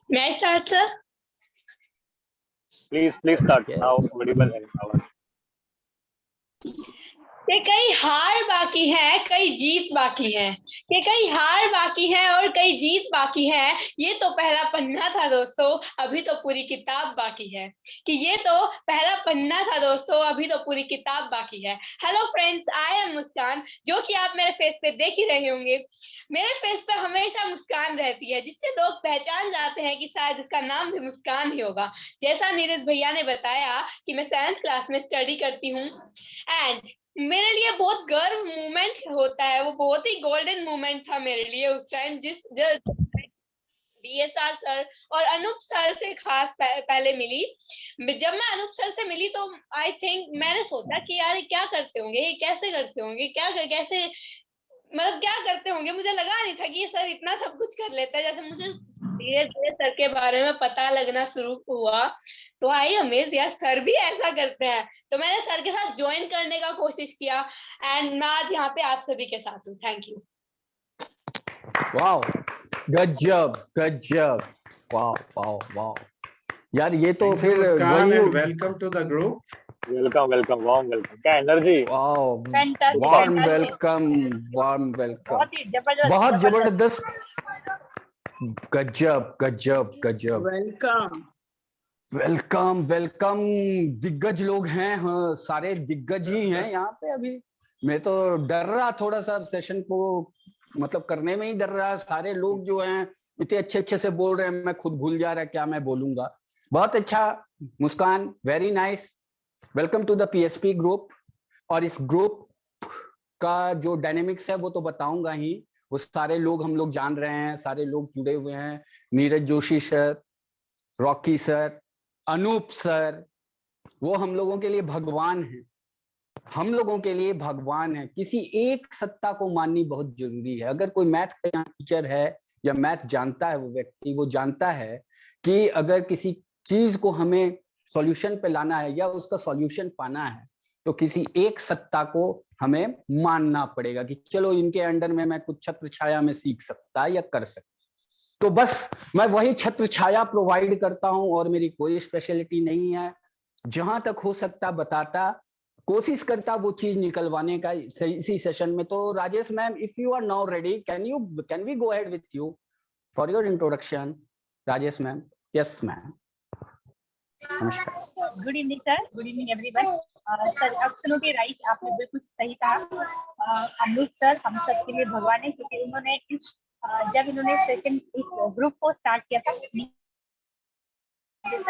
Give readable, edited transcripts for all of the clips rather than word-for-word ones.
May I start, sir? Please start. Yes. Now audible है आवाज। कि कई हार बाकी है, कई जीत बाकी है। कि कई हार बाकी है और कई जीत बाकी है। ये तो पहला पन्ना था दोस्तों, अभी तो पूरी किताब बाकी है। कि ये तो पहला पन्ना था दोस्तों, अभी तो पूरी किताब बाकी है। हेलो फ्रेंड्स, आई एम मुस्कान। जो कि आप मेरे फेस पे देख ही रहे होंगे। मेरे फेस पे हमेशा मुस्कान रहती है, जिससे लोग पहचान जाते हैं कि शायद इसका नाम भी मुस्कान ही होगा। जैसा नीरज भैया ने बताया कि मैं 7th क्लास में स्टडी करती हूँ, एंड मेरे लिए बहुत गर्व मोमेंट होता है। वो बहुत ही गोल्डन मोमेंट था मेरे लिए उस टाइम, जिस बीएसआर सर और अनूप सर से खास पहले मिली। जब मैं अनूप सर से मिली तो आई थिंक मैंने सोचा कि यार क्या करते होंगे, ये कैसे करते होंगे, कैसे मतलब क्या करते होंगे। मुझे लगा नहीं था कि ये सर इतना सब कुछ कर लेता है। जैसे मुझे धीरे धीरे सर के बारे में पता लगना शुरू हुआ तो आई अमेज, यार सर भी ऐसा करते हैं। तो मैंने सर के साथ ज्वाइन करने का कोशिश किया, एंड मैं आज यहाँ पे आप सभी के साथ हूँ। Thank you. वाओ, गजब गजब, वाओ वाओ वाओ। यार ये तो Thank you, फिर Muskan, वही and welcome to the group. Welcome warm welcome. क्या energy. Wow, Fantastic, warm fantastic. Welcome, warm welcome. बहुत ही जबरदस्त, बहुत जबरदस्त। जबरदस्त, गजब गजब गजब। Welcome welcome welcome. दिग्गज लोग हैं, हाँ, सारे दिग्गज ही हैं यहाँ पे। अभी मैं तो डर रहा थोड़ा सा सेशन को मतलब करने में ही डर रहा। सारे लोग जो हैं इतने अच्छे अच्छे से बोल रहे हैं, मैं खुद भूल जा रहा क्या मैं बोलूंगा। बहुत अच्छा मुस्कान, very nice. Welcome to the PSP group. और इस ग्रुप का जो डायनेमिक्स है वो तो बताऊंगा ही। वो सारे लोग हम लोग जान रहे हैं, सारे लोग जुड़े हुए हैं। Neeraj Joshi sir, Rocky sir, Anoop sir, वो हम लोगों के लिए भगवान है। हम लोगों के लिए भगवान है। किसी एक सत्ता को माननी बहुत जरूरी है। अगर कोई मैथ का टीचर है या मैथ जानता है वो व्यक्ति, वो जानता है कि अगर किसी चीज को हमें सॉल्यूशन पे लाना है या उसका सॉल्यूशन पाना है तो किसी एक सत्ता को हमें मानना पड़ेगा कि चलो इनके अंडर में मैं कुछ छत्र छाया में सीख सकता या कर सकता। तो बस मैं वही छत्र छाया प्रोवाइड करता हूं और मेरी कोई स्पेशलिटी नहीं है। जहां तक हो सकता बताता, कोशिश करता वो चीज निकलवाने का इसी सेशन में। तो Rajesh ma'am, if you are now ready, can we go ahead with you for your introduction. Rajesh ma'am. Yes ma'am. नमस्कार। Good evening sir, good evening everyone. Sir absolutely right, आपने बिल्कुल सही कहा। अमृत सर हम सब के लिए भगवान है, क्योंकि उन्होंने जब इन्होंने सेशन इस ग्रुप को स्टार्ट किया था,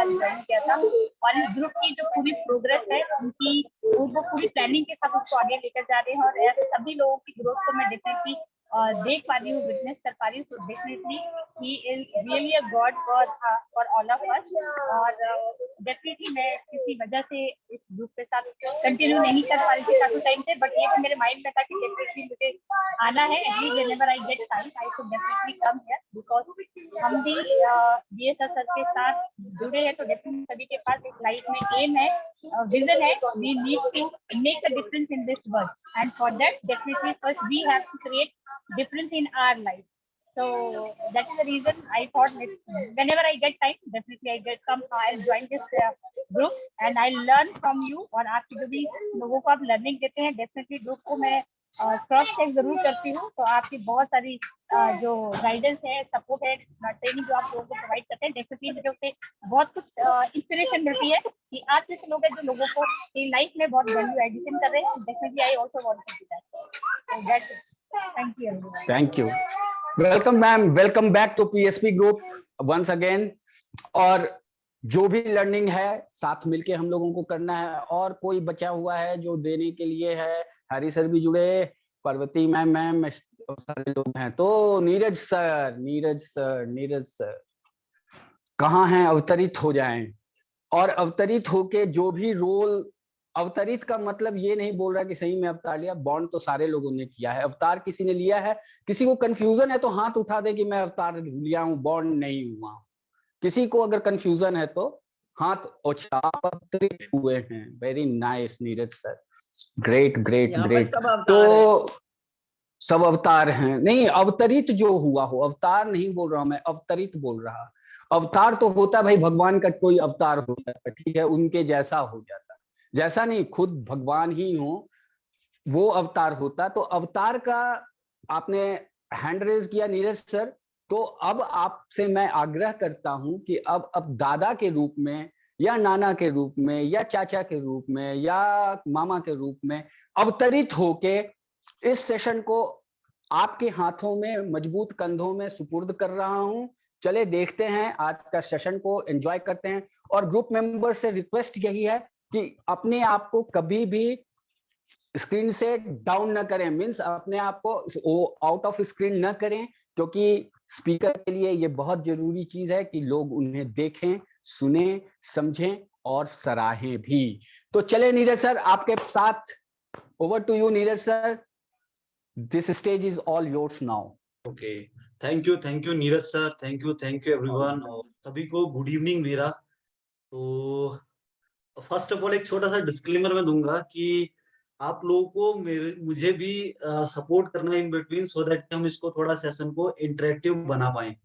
ज्वाइन किया था, और इस ग्रुप की जो पूरी प्रोग्रेस है उनकी, वो पूरी प्लानिंग के साथ उसको आगे लेकर जा रहे हैं। और सभी लोगों की ग्रोथ को मैं डेफिनेटली देख पा रही हूँ, विटनेस कर पा रही हूँ। तो definitely he is really a God for all of us. और डेफिनेटली मैं किसी वजह से इस ग्रुप के साथ कंटिन्यू नहीं कर पा रही थी काफी टाइम से, बट ये मेरे माइंड में था कि डेफिनेटली मुझे आना है। At least whenever I get time I should definitely come here, because हम भी बीएसआर सर के साथ जुड़े हैं। तो डेफिनेटली सभी के पास एक लाइफ में एम है, विजन है। We need to make a difference in this world, and for that definitely first we have to create difference in our life. So that is the reason I thought whenever I get time, definitely I'll join this group and I'll learn from you. और आप जो भी लोगों को आप learning देते हैं, definitely group को मैं क्रॉस चेक जरूर करती हूँ। तो आपकी बहुत सारी जो गाइडेंस है, सपोर्ट है, ट्रेनिंग जो आप लोगों को प्रोवाइड करते हैं, डेफिनेटली मुझे उससे बहुत कुछ इंस्पिरेशन मिलती है कि आप जैसे लोग हैं जो लोगों को लाइफ में बहुत वैल्यू एडिशन कर रहे हैं। Definitely I also want to do that. Thank you. Thank you. Welcome ma'am. Welcome back to PSP Group once again. और जो भी लर्निंग है साथ मिलके हम लोगों को करना है। और कोई बचा हुआ है जो देने के लिए है? हरी सर भी जुड़े, पार्वती मैम, सारे लोग हैं। तो नीरज सर कहाँ हैं? अवतरित हो जाएं। और अवतरित होके जो भी रोल, अवतरित का मतलब ये नहीं बोल रहा कि सही में अवतार लिया। बॉन्ड तो सारे लोगों ने किया है। अवतार किसी ने लिया है? किसी को कंफ्यूजन है तो हाथ उठा दे कि मैं अवतार लिया हूं, बॉन्ड नहीं हुआ। किसी को अगर कंफ्यूजन है तो हाथ उठा। अवतरित हुए हैं। Very nice Neeraj sir, great great great. तो सब अवतार हैं, नहीं अवतरित जो हुआ हो, अवतार नहीं बोल रहा मैं, अवतरित बोल रहा। अवतार तो होता भाई, भगवान का कोई अवतार होता है, ठीक है, उनके जैसा हो जाता, जैसा नहीं, खुद भगवान ही हो वो अवतार होता। तो अवतार का आपने हैंड रेज किया नीरज सर, तो अब आपसे मैं आग्रह करता हूं कि अब दादा के रूप में या नाना के रूप में या चाचा के रूप में या मामा के रूप में अवतरित होके इस सेशन को आपके हाथों में, मजबूत कंधों में सुपुर्द कर रहा हूं। चले देखते हैं आज का सेशन को, एंजॉय करते हैं। और ग्रुप मेंबर से रिक्वेस्ट यही है कि अपने आप को कभी भी स्क्रीन से डाउन न करें, मींस अपने आप को आउट ऑफ स्क्रीन न करें, क्योंकि स्पीकर के लिए ये बहुत जरूरी चीज है कि लोग उन्हें देखें, सुने, समझें और सराहें भी। तो चले नीरज सर आपके साथ, over to you Neeraj sir, this stage is all yours now. Okay, thank you Neeraj sir, thank you everyone, और सभी को गुड इवनिंग मेरा। तो फर्स्ट ऑफ ऑल एक छोटा सा डिस्क्लेमर मैं दूंगा कि आप लोगों को मुझे भी सपोर्ट करना इन बिटवीन, सो दैट हम इसको थोड़ा सेशन को इंटरेक्टिव बना पाए।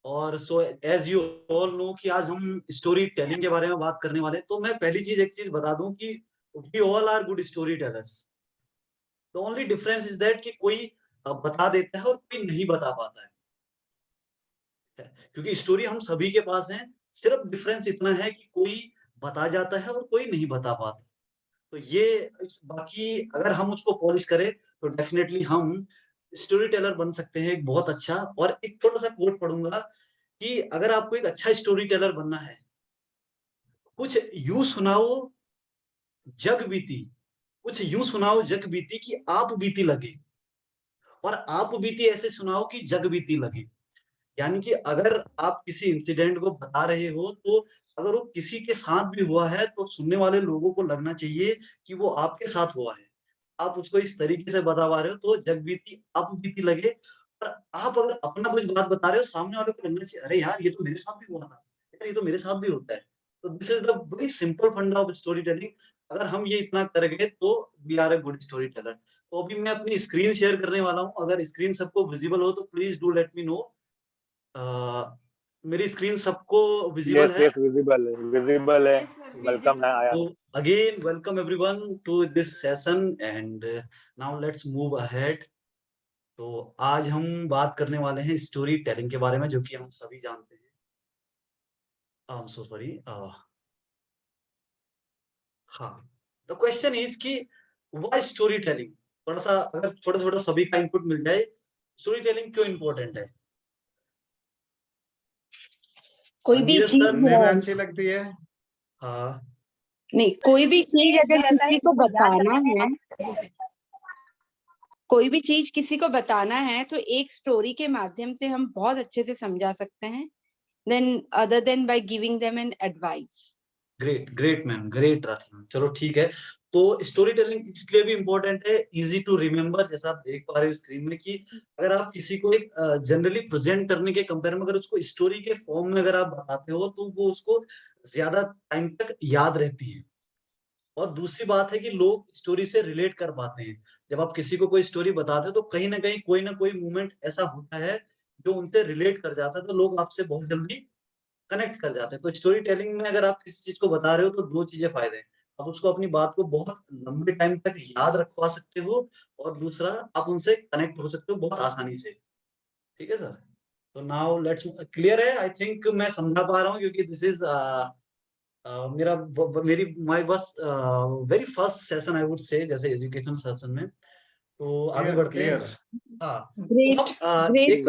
और so as you all know कि आज हम स्टोरी टेलिंग के बारे में बात करने वाले हैं। तो मैं पहली चीज एक चीज बता दूं कि we all are good storytellers. The only difference is that कि कोई बता देता है और कोई नहीं बता पाता है, क्योंकि स्टोरी हम सभी के पास है, सिर्फ डिफरेंस इतना है कि कोई बता जाता है और कोई नहीं बता पाता। तो ये बाकी अगर हम उसको पॉलिश करें तो डेफिनेटली हम स्टोरी टेलर बन सकते हैं एक बहुत अच्छा। और एक छोटा सा कोट पढ़ूंगा कि अगर आपको एक अच्छा स्टोरी टेलर बनना है, कुछ यूं सुनाओ जग बीती, कुछ यूं सुनाओ जग बीती कि आप बीती लगे, और आप बीती ऐसे सुनाओ कि जग बीती लगे। यानी कि अगर आप किसी इंसिडेंट को बता रहे हो, तो अगर वो किसी के साथ भी हुआ है तो सुनने वाले लोगों को लगना चाहिए कि वो आपके साथ हुआ है। आप उसको इस तरीके से बता पा रहे हो तो जग बीती आप बीती लगे। और आप अगर अपना कुछ बात बता रहे हो, सामने वाले को लगना चाहिए अरे यार ये तो मेरे साथ भी हुआ था, यार ये तो मेरे साथ भी होता है। तो this is the very simple funda of storytelling. अगर हम ये इतना करेंगे तो we are a good storyteller. तो अभी मैं अपनी स्क्रीन शेयर करने वाला हूँ, अगर स्क्रीन सबको विजिबल हो तो please do let me know. मेरी स्क्रीन सबको विजिबल यस है? यस, विजिबल है, विजिबल है। वेलकम है आया। तो again welcome everyone to this session and now let's move ahead. तो आज हम बात करने वाले हैं स्टोरी टेलिंग के बारे में, जो कि हम सभी जानते हैं। I am so sorry. हाँ, द क्वेश्चन इज कि व्हाई स्टोरी टेलिंग। थोड़ा सा अगर छोटा छोटा सभी का इनपुट मिल जाए, स्टोरी टेलिंग क्यों इम्पोर्टेंट है? कोई भी नीरज चीज सर? सुनने में अच्छी लगती है। हाँ, नहीं, कोई भी चीज अगर रहता है किसी को जिसको याद बताना रखना है, कोई भी चीज किसी को बताना है तो एक स्टोरी के माध्यम से हम बहुत अच्छे से समझा सकते हैं, then other than by giving them an advice. Great ma'am, great Rakhi ma'am. चलो ठीक है। तो स्टोरी टेलिंग इसलिए भी इम्पोर्टेंट है, इजी टू रिमेम्बर, जैसा आप देख पा रहे हो स्क्रीन में, कि अगर आप किसी को एक जनरली प्रेजेंट करने के कंपेयर में अगर उसको स्टोरी के फॉर्म में अगर आप बताते हो तो वो उसको ज्यादा टाइम तक याद रहती है। और दूसरी बात है कि लोग स्टोरी से रिलेट कर पाते हैं। जब आप किसी को कोई स्टोरी बताते हो तो कहीं ना कोई मोमेंट ऐसा होता है जो उनसे रिलेट कर जाता है, तो लोग आपसे बहुत जल्दी कनेक्ट कर जाते हैं। तो स्टोरी टेलिंग में अगर आप किसी चीज को बता रहे हो तो दो चीजें फायदे हैं। आप उसको अपनी बात को बहुत लंबे टाइम तक याद रखवा सकते हो, और दूसरा आप उनसे कनेक्ट हो सकते हो बहुत आसानी से। ठीक है सर? तो नाउ लेट्स क्लियर है, आई थिंक मैं समझा पा रहा हूँ, क्योंकि दिस इज मेरी माय बस very first session I would say, जैसे एजुकेशनल सेशन में। तो आगे बढ़ते हैं। हाँ, तो हम एक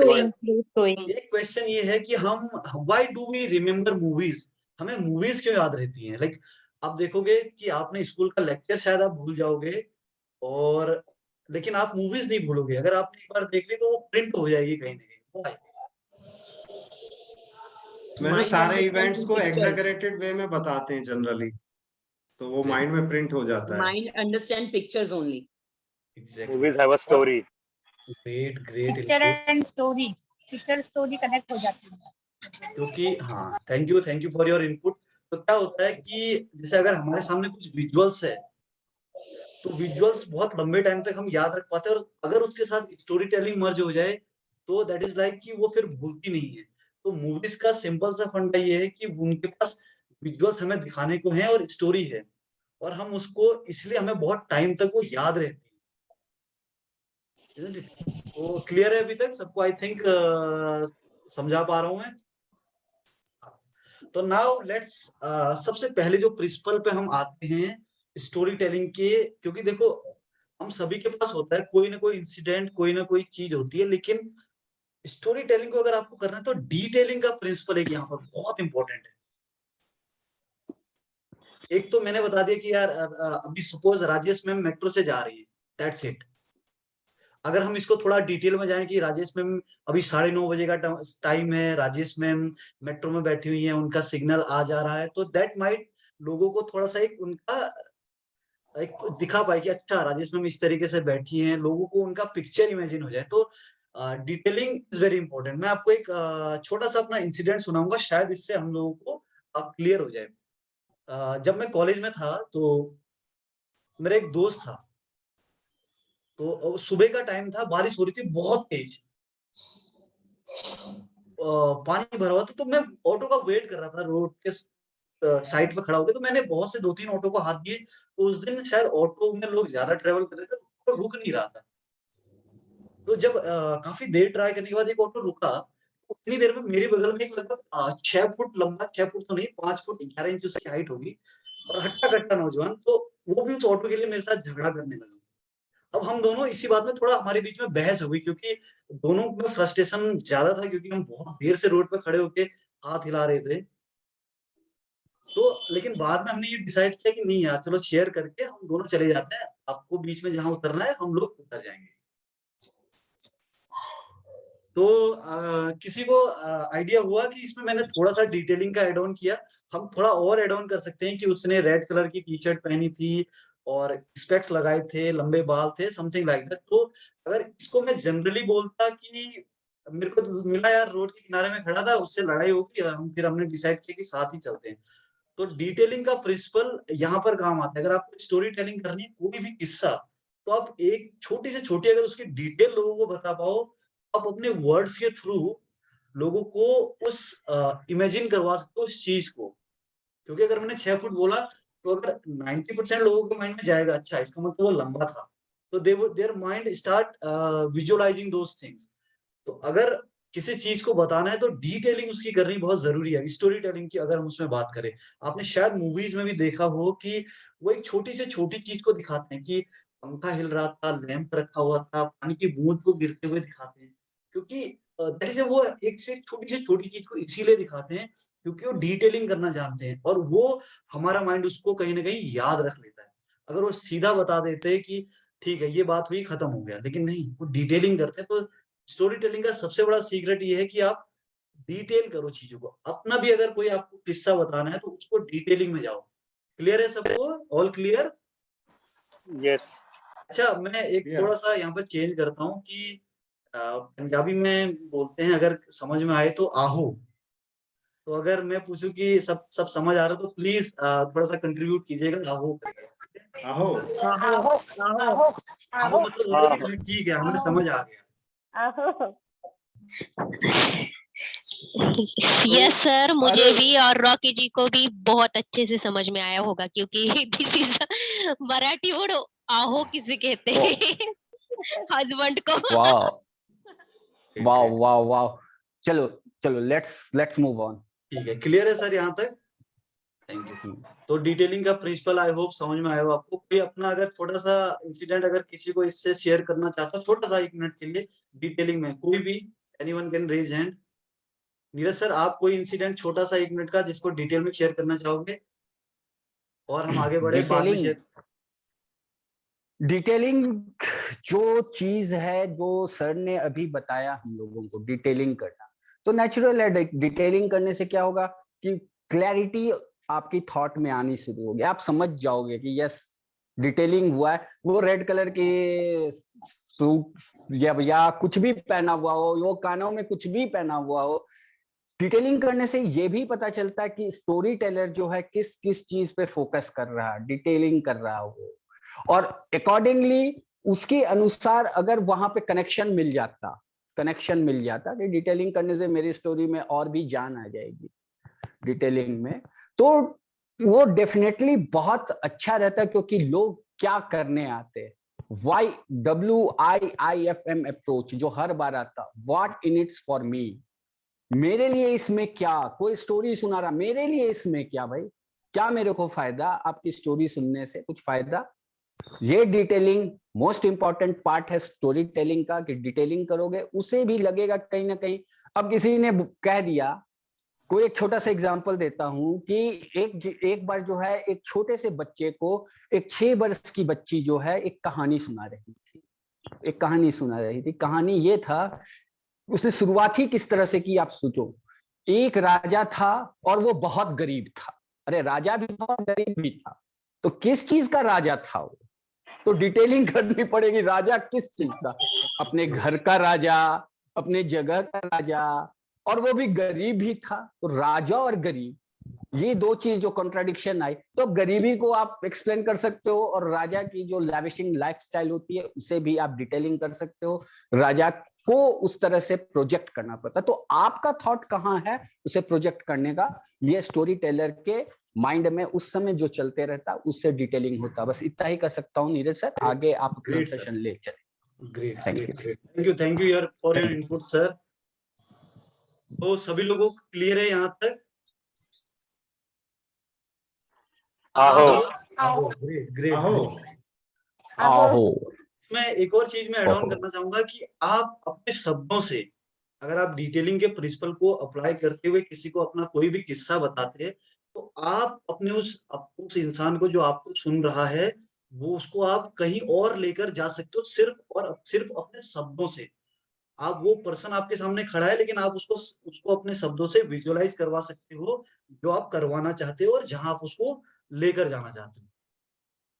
क्वेश्चन ये है कि हम why do we remember movies, हमें मूवीज क्यों याद रहती हैं? लाइक आप देखोगे कि आपने स्कूल का लेक्चर शायद आप भूल जाओगे, और लेकिन आप मूवीज नहीं भूलोगे। अगर आपने एक बार देख ली तो वो प्रिंट हो जाएगी कहीं ना कहीं। व्हाई? मैंने सारे इवेंट्स को एग्जैगरेटेड वे में बताते हैं जनरली, तो वो माइंड में प्रिंट हो जाता है। Mind understand pictures only. Exactly. Movies have a story. Great picture and story, picture story connect हो जाती है। क्योंकि हाँ, thank you for your input. तो क्या होता है कि जैसे अगर हमारे सामने कुछ विजुअल्स है, तो विजुअल्स बहुत लंबे टाइम तक हम याद रख पाते हैं, और अगर उसके साथ स्टोरी टेलिंग मर्ज हो जाए तो दैट इज लाइक कि वो फिर भूलती नहीं है। तो मूवीज का सिंपल सा फंडा ये है कि उनके पास विजुअल्स हमें दिखाने को है और स्टोरी है, और हम उसको इसलिए हमें बहुत टाइम तक वो याद रहती है। तो क्लियर है अभी तक सबको? आई थिंक समझा पा रहा हूं मैं। तो नाउ लेट्स सबसे पहले जो प्रिंसिपल पे हम आते हैं स्टोरी टेलिंग के, क्योंकि देखो हम सभी के पास होता है कोई ना कोई इंसिडेंट, कोई ना कोई चीज होती है, लेकिन स्टोरी टेलिंग को अगर आपको करना है तो डिटेलिंग का प्रिंसिपल एक यहाँ पर बहुत इंपॉर्टेंट है। एक तो मैंने बता दिया कि यार अभी सपोज राजेश मैम मेट्रो से जा रही है, दैट्स इट। अगर हम इसको थोड़ा डिटेल में जाएं कि राजेश मैम अभी 9:30 बजे का टाइम है, राजेश मैम मेट्रो में बैठी हुई है, उनका सिग्नल आ जा रहा है, तो दैट माइट लोगों को थोड़ा सा एक उनका एक दिखा पाए कि अच्छा राजेश मैम इस तरीके से बैठी हैं, लोगों को उनका पिक्चर इमेजिन हो जाए। तो डिटेलिंग इज वेरी इंपॉर्टेंट। मैं आपको एक छोटा सा अपना इंसिडेंट सुनाऊंगा, शायद इससे हम लोगों को क्लियर हो जाए। जब मैं कॉलेज में था तो मेरा एक दोस्त था, तो सुबह का टाइम था, बारिश हो रही थी बहुत तेज, पानी भरा हुआ था, तो मैं ऑटो का वेट कर रहा था रोड के साइड पे खड़ा होकर। तो मैंने बहुत से 2-3 ऑटो को हाथ दिए, तो उस दिन शायद ऑटो में लोग ज्यादा ट्रेवल कर रहे थे, तो रुक नहीं रहा था। तो जब काफी देर ट्राई करने के बाद एक ऑटो रुका, तो उतनी देर में मेरे बगल में एक लगभग 6 फुट लंबा, 6 फुट तो नहीं 5 फुट 11 इंच उसकी हाइट होगी, और हट्टा-कट्टा नौजवान, तो वो भी उस ऑटो के लिए मेरे साथ झगड़ा करने लगा। अब हम दोनों इसी बात में थोड़ा हमारे बीच में बहस हो गई, क्योंकि दोनों में फ्रस्ट्रेशन ज्यादा था, क्योंकि हम बहुत देर से रोड पे खड़े होके हाथ हिला रहे थे। तो लेकिन बाद में हमने ये डिसाइड किया कि नहीं यार चलो शेयर करके हम दोनों चले जाते हैं, आपको बीच में जहाँ उतरना है हम लोग उतर जाएंगे। तो किसी को आइडिया हुआ कि इसमें मैंने थोड़ा सा डिटेलिंग का एड ऑन किया। हम थोड़ा और एड ऑन कर सकते हैं कि उसने रेड कलर की टी शर्ट पहनी थी और स्पेक्स लगाए थे, लंबे बाल थे, समथिंग लाइक दैट। तो अगर इसको मैं जनरली बोलता कि मेरे को मिला यार रोड के किनारे में खड़ा था, उससे लड़ाई होगी, फिर हमने डिसाइड किया कि साथ ही चलते हैं। तो डिटेलिंग का प्रिंसिपल यहाँ पर काम आता है। अगर आपको स्टोरी टेलिंग करनी है कोई भी किस्सा, तो आप एक छोटी से छोटी अगर उसकी डिटेल लोगों को बता पाओ, आप अपने वर्ड्स के थ्रू लोगों को उस इमेजिन करवा सकते हो उस चीज को। क्योंकि अगर मैंने 6 फुट बोला, तो अगर 90% लोगों के माइंड में जाएगा अच्छा इसका मतलब वो लंबा था, तो their mind start visualising those things. तो अगर किसी चीज को बताना है तो डिटेलिंग उसकी करनी बहुत जरूरी है। स्टोरी टेलिंग की अगर हम उसमें बात करें, आपने शायद मूवीज में भी देखा हो कि वो एक छोटी से छोटी चीज को दिखाते हैं कि पंखा हिल रहा था, लैंप रखा हुआ था, पानी की बूंद को गिरते हुए दिखाते हैं, क्योंकि दैट इज वो एक से छोटी से छोटी चीज को इसीलिए दिखाते हैं क्योंकि वो डिटेलिंग करना जानते हैं, और वो हमारा माइंड उसको कहीं ना कहीं याद रख लेता है। अगर वो सीधा बता देते कि ठीक है ये बात हुई खत्म हो गया, लेकिन नहीं, वो डिटेलिंग करते हैं। तो स्टोरी टेलिंग का सबसे बड़ा सीक्रेट ये है कि आप डिटेल करो चीजों को। अपना भी अगर कोई आपको किस्सा बताना है तो उसको डिटेलिंग में जाओ। क्लियर है सबको? All clear? यस। अच्छा, मैं एक थोड़ा सा यहाँ पर चेंज करता हूँ कि पंजाबी में बोलते हैं अगर समझ में आए तो आहो। तो अगर मैं पूछूं कि सब सब समझ आ रहा है तो प्लीज थोड़ा सा कंट्रीब्यूट कीजिएगा आहो करके। आहो आहो आहो आहो मतलब बोलो कि हाँ, ठीक है हमें समझ आ गया। आहो। यस सर, मुझे भी और रॉकी जी को भी बहुत अच्छे से समझ में आया होगा, क्योंकि दिस इज मराठी वर्ड आहो किसे कहते हैं हस्बैंड को। वाह वाह वाह वाह। चलो चलो लेट्स मूव ऑन। ठीक है, क्लियर है सर यहाँ तक? Thank you. तो डिटेलिंग का प्रिंसिपल आई होप समझ में आया हो आपको। कोई अपना अगर छोटा सा इंसिडेंट अगर किसी को इससे शेयर करना चाहता हो, छोटा सा 1 मिनट के लिए डिटेलिंग में, कोई भी, anyone can raise hand. Neeraj sir, आप कोई इंसिडेंट छोटा सा 1 मिनट का जिसको डिटेल में शेयर करना चाहोगे और हम आगे बढ़े बाद में शेयर। डिटेलिंग जो चीज है जो सर ने अभी बताया हम लोगों को, डिटेलिंग करना तो नेचुरल है। डिटेलिंग करने से क्या होगा कि क्लैरिटी आपकी थॉट में आनी शुरू होगी, आप समझ जाओगे कि यस डिटेलिंग हुआ है। वो रेड कलर के सूट या कुछ भी पहना हुआ हो, वो कानों में कुछ भी पहना हुआ हो, डिटेलिंग करने से ये भी पता चलता है कि स्टोरी टेलर जो है किस किस चीज पे फोकस कर रहा है, डिटेलिंग कर रहा हो। और अकॉर्डिंगली उसके अनुसार अगर वहां पे कनेक्शन मिल जाता कि डिटेलिंग करने से मेरी स्टोरी में और भी जान आ जाएगी डिटेलिंग में, तो वो डेफिनेटली बहुत अच्छा रहता, क्योंकि लोग क्या करने आते हैं, WIIFM अप्रोच जो हर बार आता, what in its for me, मेरे लिए इसमें क्या, कोई स्टोरी सुना रहा, मेरे लिए इसमें क्या भाई, क्या मेरे को फायदा आपकी स्टोरी सुनने से, कुछ फायदा। ये डिटेलिंग मोस्ट इंपॉर्टेंट पार्ट है स्टोरी टेलिंग का, कि डिटेलिंग करोगे उसे भी लगेगा कहीं ना कहीं। अब किसी ने कह दिया, कोई एक छोटा सा एग्जांपल देता हूं कि एक बार जो है एक छोटे से बच्चे को एक 6 वर्ष की बच्ची जो है एक कहानी सुना रही थी। कहानी ये था, उसने शुरुआत ही किस तरह से की आप सोचो। एक राजा था और वो बहुत गरीब था। अरे राजा भी बहुत गरीब भी था, तो किस चीज का राजा था वो, तो डिटेलिंग करनी पड़ेगी। राजा किस चीज का, अपने घर का राजा, अपने जगह का राजा, और वो भी गरीब भी था। तो राजा और गरीब, ये दो चीज जो कॉन्ट्राडिक्शन आई, तो गरीबी को आप एक्सप्लेन कर सकते हो, और राजा की जो लैविशिंग लाइफस्टाइल होती है उसे भी आप डिटेलिंग कर सकते हो। राजा को उस तरह से प्रोजेक्ट करना पड़ता, तो आपका थॉट कहाँ है उसे प्रोजेक्ट करने का, ये स्टोरी टेलर के माइंड में उस समय जो चलते रहता उससे डिटेलिंग होता। बस इतना ही कर सकता हूँ नीरज सर, आगे आप अपना सेशन ले चले। ग्रेट, थैंक यू यार फॉर योर इनपुट सर। तो सभी लोगों को क्लियर है यहाँ तक? ग्रेट। मैं एक और चीज में ऐड ऑन करना चाहूंगा कि आप अपने शब्दों से, अगर आप डिटेलिंग के प्रिंसिपल को अप्लाई करते हुए किसी को अपना कोई भी किस्सा बताते हैं, तो आप अपने उस इंसान को जो आपको सुन रहा है, वो उसको आप कहीं और लेकर जा सकते हो, सिर्फ अपने शब्दों से। आप वो पर्सन आपके सामने खड़ा है, लेकिन आप उसको अपने शब्दों से विजुअलाइज करवा सकते हो जो आप करवाना चाहते हो और जहां आप उसको लेकर जाना चाहते हो।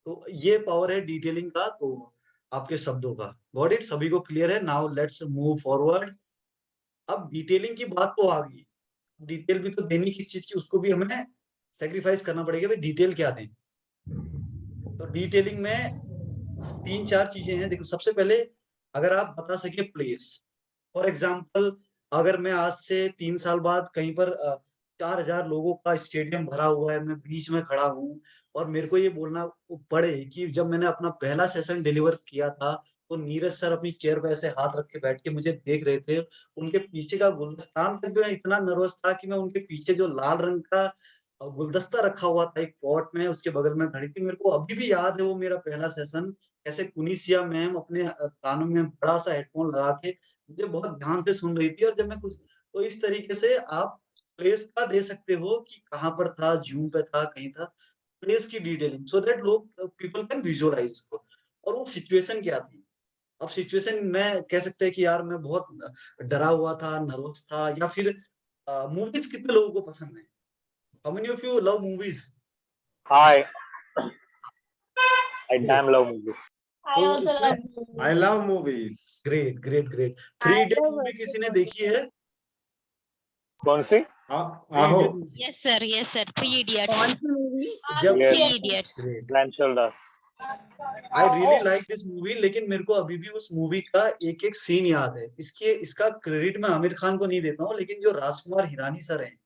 तो ये पावर है डिटेलिंग का, तो आपके शब्दों का। Got it? सभी को क्लियर है? Now let's move forward. अब डिटेलिंग की बात तो आ गई, डिटेल भी तो देनी किस चीज की, उसको भी हमें सेक्रीफाइस करना पड़ेगा। भाई डिटेल क्या दें? तो डिटेलिंग में 3-4 चीजें हैं। देखो, सबसे पहले अगर आप बता सके प्लेस, फॉर एग्जाम्पल अगर मैं आज से 3 साल बाद कहीं पर 4000 लोगों का स्टेडियम भरा हुआ है, मैं बीच में खड़ा हूँ और मेरे को ये बोलना पड़े कि जब मैंने अपना पहला सेशन डिलीवर किया था, तो नीरज सर अपनी चेयर पे ऐसे हाथ रख के बैठ के मुझे देख रहे थे। उनके पीछे का गुलदस्तान तक मैं इतना नर्वस था कि मैं उनके पीछे जो लाल रंग का गुलदस्ता रखा हुआ था एक पॉट में, उसके बगल में खड़ी थी। मेरे को अभी भी याद है वो मेरा पहला सेशन, कैसे कुनिसिया मैम अपने कानों में बड़ा सा हेडफोन लगा के मुझे बहुत ध्यान से सुन रही थी। और जब मैं कुछ, तो इस तरीके से आप प्लेस का दे सकते हो कि कहाँ पर था, जूम पे था, कहीं था, प्लेस की डिटेलिंग, सो दैट लोग, पीपल कैन विजुअलाइज इसको। और वो सिचुएशन क्या थी? अब सिचुएशन में कह सकते हैं कि यार मैं बहुत डरा हुआ था, नर्वस था, या फिर मूवीज कितने लोगों को पसंद है? How many of you love movies? I damn love movies. I also love I love movies. Great. 3 idiot movie किसी ने देखी है? कौन सी? आहो। Yes sir 3 idiots. कौन सी मूवी? जब 3 idiots. Denzel Das. I really like this movie, लेकिन मेरे को अभी भी उस मूवी का एक एक सीन याद है। इसका क्रेडिट मैं आमिर खान को नहीं देता हूँ, लेकिन जो राजकुमार हिरानी सर हैं,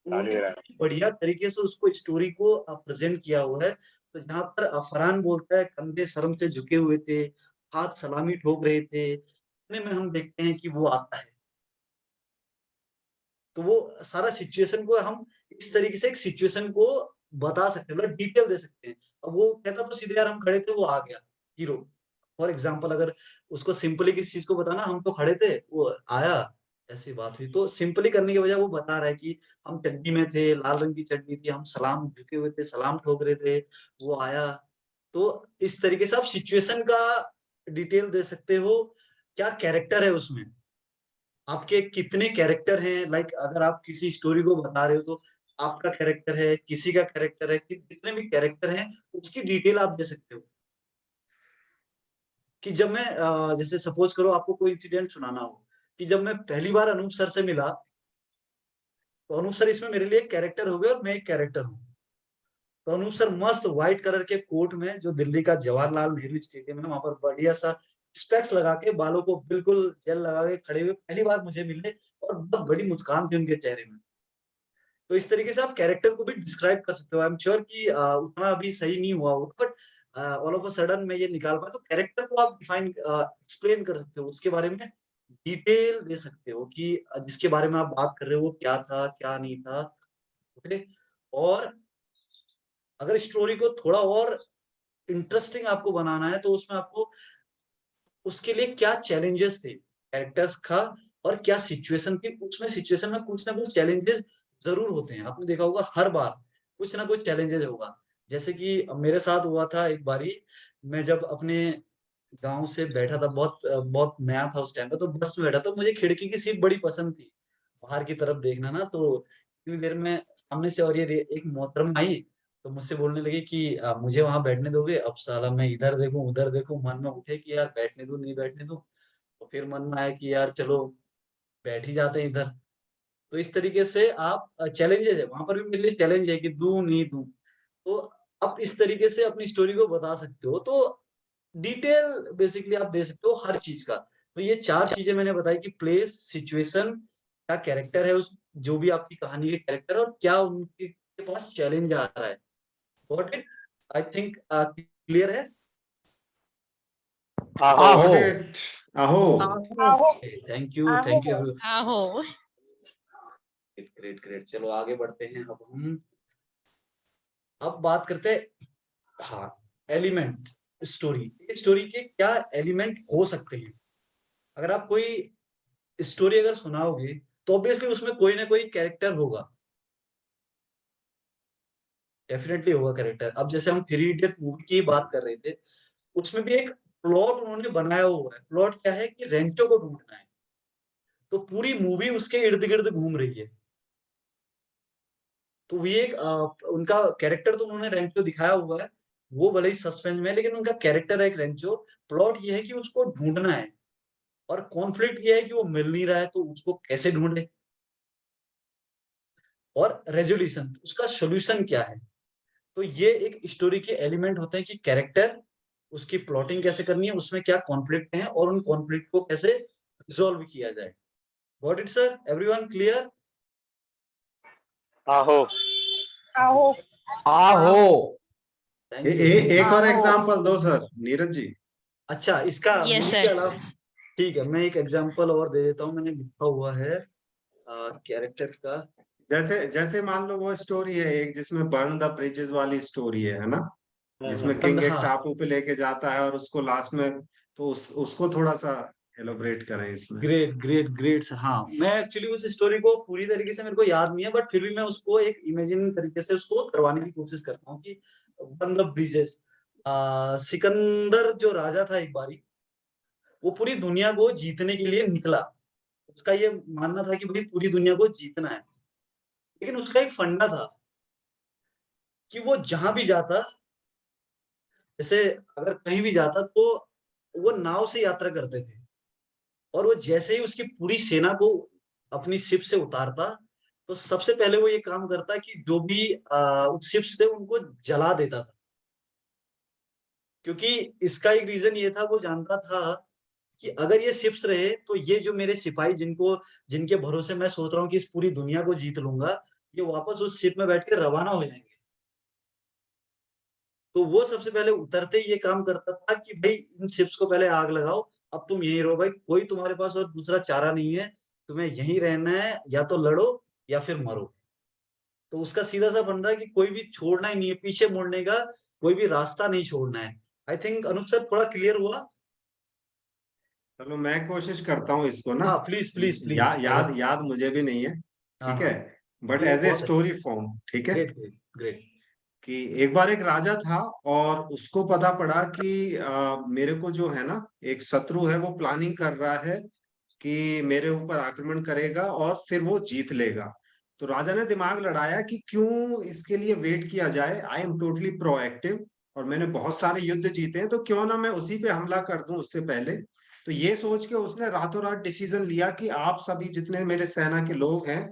उन्होंने बढ़िया तरीके से उसको स्टोरी को प्रेजेंट किया हुआ है। तो जहाँ पर फरहान बोलता है कंधे शर्म से झुके हुए थे, हाथ सलामी ठोक रहे थे, इतने में हम देखते हैं कि वो आता है। तो वो सारा सिचुएशन को हम इस तरीके से एक सिचुएशन को बता सकते हैं, मतलब डिटेल दे सकते हैं। अब वो कहता तो सीधे यार हम खड़े थे, वो आ गया हीरो। फॉर एग्जाम्पल अगर उसको सिंपली किसी चीज को बताना, हम तो खड़े थे, वो आया, ऐसी बात हुई। तो सिंपली करने की बजाय वो बता रहा है कि हम चड्डी में थे, लाल रंग की चड्डी थी, हम सलाम झुके हुए थे, सलाम ठोक रहे थे, वो आया। तो इस तरीके से आप सिचुएशन का डिटेल दे सकते हो। क्या कैरेक्टर है उसमें, आपके कितने कैरेक्टर हैं, लाइक अगर आप किसी स्टोरी को बता रहे हो तो आपका कैरेक्टर है, किसी का कैरेक्टर है, जितने भी कैरेक्टर हैं उसकी डिटेल आप दे सकते हो। कि जब मैं जैसे सपोज करो आपको कोई इंसिडेंट सुनाना हो कि जब मैं पहली बार अनूप सर से मिला, तो अनूप सर इसमें मेरे लिए एक कैरेक्टर हो गए और मैं एक कैरेक्टर हूँ। तो अनूप सर मस्त व्हाइट कलर के कोट में, जो दिल्ली का जवाहरलाल नेहरू स्टेडियम है वहां पर बढ़िया सा स्पेक्स लगा के, बालों को बिल्कुल जेल लगा के खड़े हुए पहली बार मुझे मिले, और बहुत बड़ी मुस्कान थी उनके चेहरे में। तो इस तरीके से आप कैरेक्टर को भी डिस्क्राइब कर सकते हो। आई एम श्योर कि उतना अभी सही नहीं हुआ होगा, but all of a sudden मैं ये निकाल पाया। तो कैरेक्टर को आप डिफाइन एक्सप्लेन कर सकते हो, उसके बारे में डिटेल दे सकते हो कि जिसके बारे में आप बात कर रहे हो वो क्या था क्या नहीं था। ओके, और अगर स्टोरी को थोड़ा और इंटरेस्टिंग आपको बनाना है तो उसमें आपको उसके लिए क्या चैलेंजेस थे कैरेक्टर्स का, और क्या सिचुएशन थी, उसमें सिचुएशन में कुछ ना कुछ चैलेंजेस जरूर होते हैं। आपने देखा होगा हर बार कुछ ना कुछ चैलेंजेस होगा। जैसे कि मेरे साथ हुआ था एक बारी, मैं जब अपने गांव से बैठा था, बहुत बहुत नया था उस टाइम पे, तो बस में बैठा, तो मुझे खिड़की की सीट बड़ी पसंद थी, बाहर की तरफ देखना ना। तो इतनी देर में सामने से और ये एक मोहतरम आई, तो मुझसे बोलने लगी कि मुझे वहां बैठने दोगे? अब साला मैं इधर देखूं उधर देखूं, मन में उठे कि यार बैठने दूं नहीं बैठने दूं। तो फिर मन में आया कि यार चलो बैठ ही जाते हैं इधर। तो इस तरीके से आप चैलेंजेस है वहां पर भी, मेरे लिए चैलेंज है कि दूं नहीं दूं। तो आप इस तरीके से अपनी स्टोरी को बता सकते हो। तो डिटेल बेसिकली आप दे सकते हो हर चीज का। तो ये 4 चीजें मैंने बताई कि प्लेस, सिचुएशन, क्या कैरेक्टर है उस, जो भी आपकी कहानी के कैरेक्टर, और क्या उनके पास चैलेंज आ रहा है। Got it? I think clear है। आहो। Got it. आहो। Thank you everyone. आहो। Great great great. चलो आगे बढ़ते हैं। अब बात करते हैं, हाँ, एलिमेंट स्टोरी। स्टोरी के क्या एलिमेंट हो सकते हैं? अगर आप कोई स्टोरी अगर सुनाओगे तो ऑब्वियसली उसमें कोई ना कोई कैरेक्टर होगा, डेफिनेटली होगा कैरेक्टर। अब जैसे हम 3 इडियट मूवी की बात कर रहे थे, उसमें भी एक प्लॉट उन्होंने बनाया हुआ है। प्लॉट क्या है कि रेंचो को ढूंढना है, तो पूरी मूवी उसके इर्द गिर्द घूम रही है। तो ये एक उनका कैरेक्टर तो उन्होंने रेंचो दिखाया हुआ है, वो भले ही सस्पेंस में है, लेकिन उनका कैरेक्टर है एक रेंचो। प्लॉट ये है कि उसको ढूंढना है, और कॉन्फ्लिक्ट ये है कि वो मिल नहीं रहा है, तो उसको कैसे ढूंढे, और रेजोल्यूशन, उसका सोल्यूशन क्या है। तो ये एक स्टोरी के एलिमेंट होते हैं कि कैरेक्टर, उसकी प्लॉटिंग कैसे करनी है, उसमें क्या कॉन्फ्लिक्ट है, और उन कॉन्फ्लिक्ट को कैसे रिजॉल्व किया जाए। Got it sir? Everyone clear? आहो। आहो। आहो। एक और एग्जांपल दो सर नीरज जी। अच्छा, इसका Yes, मूवी sir. के अलावा ठीक है, मैं एक एग्जांपल और दे देता हूँ। मैंने लिखा हुआ है कैरेक्टर का। जैसे जैसे मान लो वो स्टोरी है एक जिसमें बर्न द ब्रिजेस वाली स्टोरी है ना, जिसमें किंग एक हाँ, टापू पे लेके जाता है और उसको लास्ट में, तो उसको थोड़ा सा एलोबरेट करें इसमें। Great great great sir. हाँ, मैं एक्चुअली उस स्टोरी को पूरी तरीके से मेरे को याद नहीं है, बट फिर भी मैं उसको एक इमेजिन तरीके से उसको करवाने की कोशिश करता हूँ कि बर्न द ब्रिजेस। सिकंदर जो राजा था एक बारी, वो पूरी दुनिया को जीतने के लिए निकला। उसका ये मानना था कि भाई पूरी दुनिया को जीतना है, लेकिन उसका एक फंडा था कि वो जहां भी जाता, जैसे अगर कहीं भी जाता तो वो नाव से यात्रा करते थे, और वो जैसे ही उसकी पूरी सेना को अपनी शिप से उतारता, तो सबसे पहले वो ये काम करता कि जो भी उस शिप से उनको जला देता था। क्योंकि इसका एक रीजन ये था, वो जानता था कि अगर ये शिप्स रहे तो ये जो मेरे सिपाही जिनके भरोसे मैं सोच रहा हूँ कि इस पूरी दुनिया को जीत लूंगा, ये वापस उस शिप में बैठ के रवाना हो जाएंगे। तो वो सबसे पहले उतरते ही ये काम करता था कि भाई इन शिप्स को पहले आग लगाओ, अब तुम यहीं रहो भाई, कोई तुम्हारे पास और दूसरा चारा नहीं है, तुम्हें यहीं रहना है, या तो लड़ो या फिर मरो। तो उसका सीधा सा फंडा है कि कोई भी छोड़ना ही नहीं है, पीछे मुड़ने का कोई भी रास्ता नहीं छोड़ना है। आई थिंक अनूप सर थोड़ा क्लियर हुआ? चलो मैं कोशिश करता हूँ इसको ना। हाँ, प्लीज प्लीज प्लीज। याद मुझे भी नहीं है, ठीक है, but as a story form, ठीक है। Great great great. कि एक बार एक राजा था और उसको पता पड़ा कि मेरे को जो है ना एक शत्रु है, वो प्लानिंग कर रहा है कि मेरे ऊपर आक्रमण करेगा और फिर वो जीत लेगा। तो राजा ने दिमाग लड़ाया कि क्यों इसके लिए वेट किया जाए, आई एम टोटली प्रोएक्टिव और मैंने बहुत सारे युद्ध जीते हैं, तो क्यों ना मैं उसी पे हमला कर दूं उससे पहले। तो ये सोच के उसने रातों रात डिसीजन लिया कि आप सभी जितने मेरे सेना के लोग हैं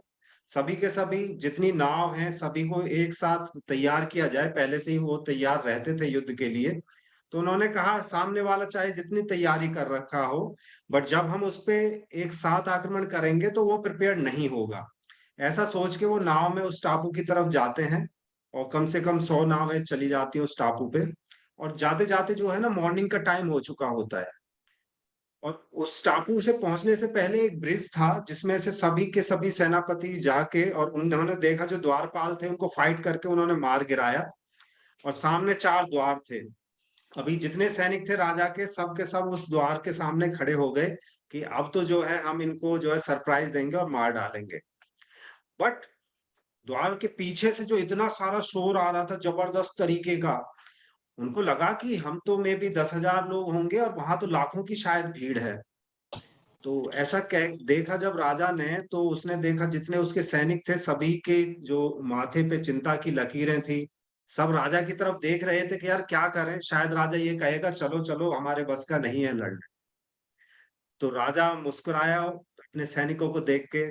सभी के सभी जितनी नाव हैं सभी को एक साथ तैयार किया जाए। पहले से ही वो तैयार रहते थे युद्ध के लिए। तो उन्होंने कहा सामने वाला चाहे जितनी तैयारी कर रखा हो, बट जब हम उस पे एक साथ आक्रमण करेंगे तो वो प्रिपेयर्ड नहीं होगा। ऐसा सोच के वो नाव में उस टापू की तरफ जाते हैं और कम से कम 100 नावें चली जाती है उस टापू पे। और जाते जाते जो है ना मॉर्निंग का टाइम हो चुका होता है। और उस टापू से पहुंचने से पहले एक ब्रिज था जिसमें से सभी के सभी सेनापति जाके और उन्होंने देखा जो द्वारपाल थे उनको फाइट करके उन्होंने मार गिराया। और सामने 4 द्वार थे। अभी जितने सैनिक थे राजा के सब उस द्वार के सामने खड़े हो गए कि अब तो जो है हम इनको जो है सरप्राइज देंगे और मार डालेंगे। बट द्वार के पीछे से जो इतना सारा शोर आ रहा था जबरदस्त तरीके का, उनको लगा कि हम तो मे बी 10,000 लोग होंगे और वहां तो लाखों की शायद भीड़ है। तो ऐसा देखा जब राजा ने, तो उसने देखा जितने उसके सैनिक थे सभी के जो माथे पे चिंता की लकीरें थी, सब राजा की तरफ देख रहे थे कि यार क्या करें, शायद राजा ये कहेगा चलो चलो हमारे बस का नहीं है लड़ना। तो राजा मुस्कुराया अपने सैनिकों को देख के,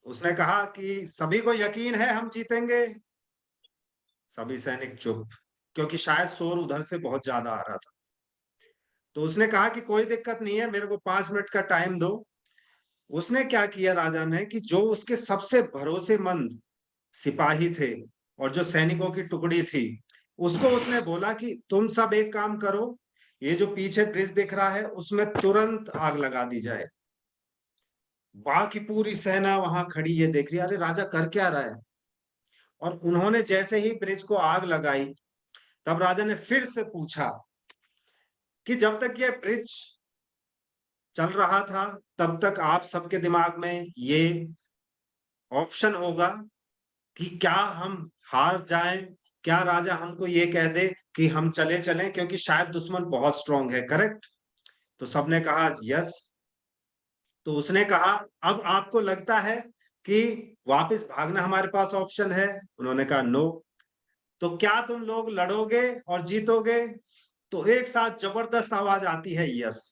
उसने कहा कि सभी को यकीन है हम जीतेंगे। सभी सैनिक चुप, क्योंकि शायद शोर उधर से बहुत ज्यादा आ रहा था। तो उसने कहा कि कोई दिक्कत नहीं है, मेरे को 5 मिनट का टाइम दो। उसने क्या किया राजा ने कि जो उसके सबसे भरोसेमंद सिपाही थे और जो सैनिकों की टुकड़ी थी, उसको उसने बोला कि तुम सब एक काम करो, ये जो पीछे ब्रिज दिख रहा है उसमें तुरंत आग लगा दी जाए। बाकी पूरी सेना वहां खड़ी ये देख रही है, अरे राजा कर क्या रहा है। और उन्होंने जैसे ही ब्रिज को आग लगाई, तब राजा ने फिर से पूछा कि जब तक ये ब्रिज चल रहा था तब तक आप सबके दिमाग में ये ऑप्शन होगा कि क्या हम हार जाएं, क्या राजा हमको ये कह दे कि हम चले चलें क्योंकि शायद दुश्मन बहुत स्ट्रांग है, करेक्ट। तो सबने कहा यस। तो उसने कहा अब आपको लगता है कि वापस भागना हमारे पास ऑप्शन है? उन्होंने कहा नो। तो क्या तुम लोग लड़ोगे और जीतोगे? तो एक साथ जबरदस्त आवाज आती है यस।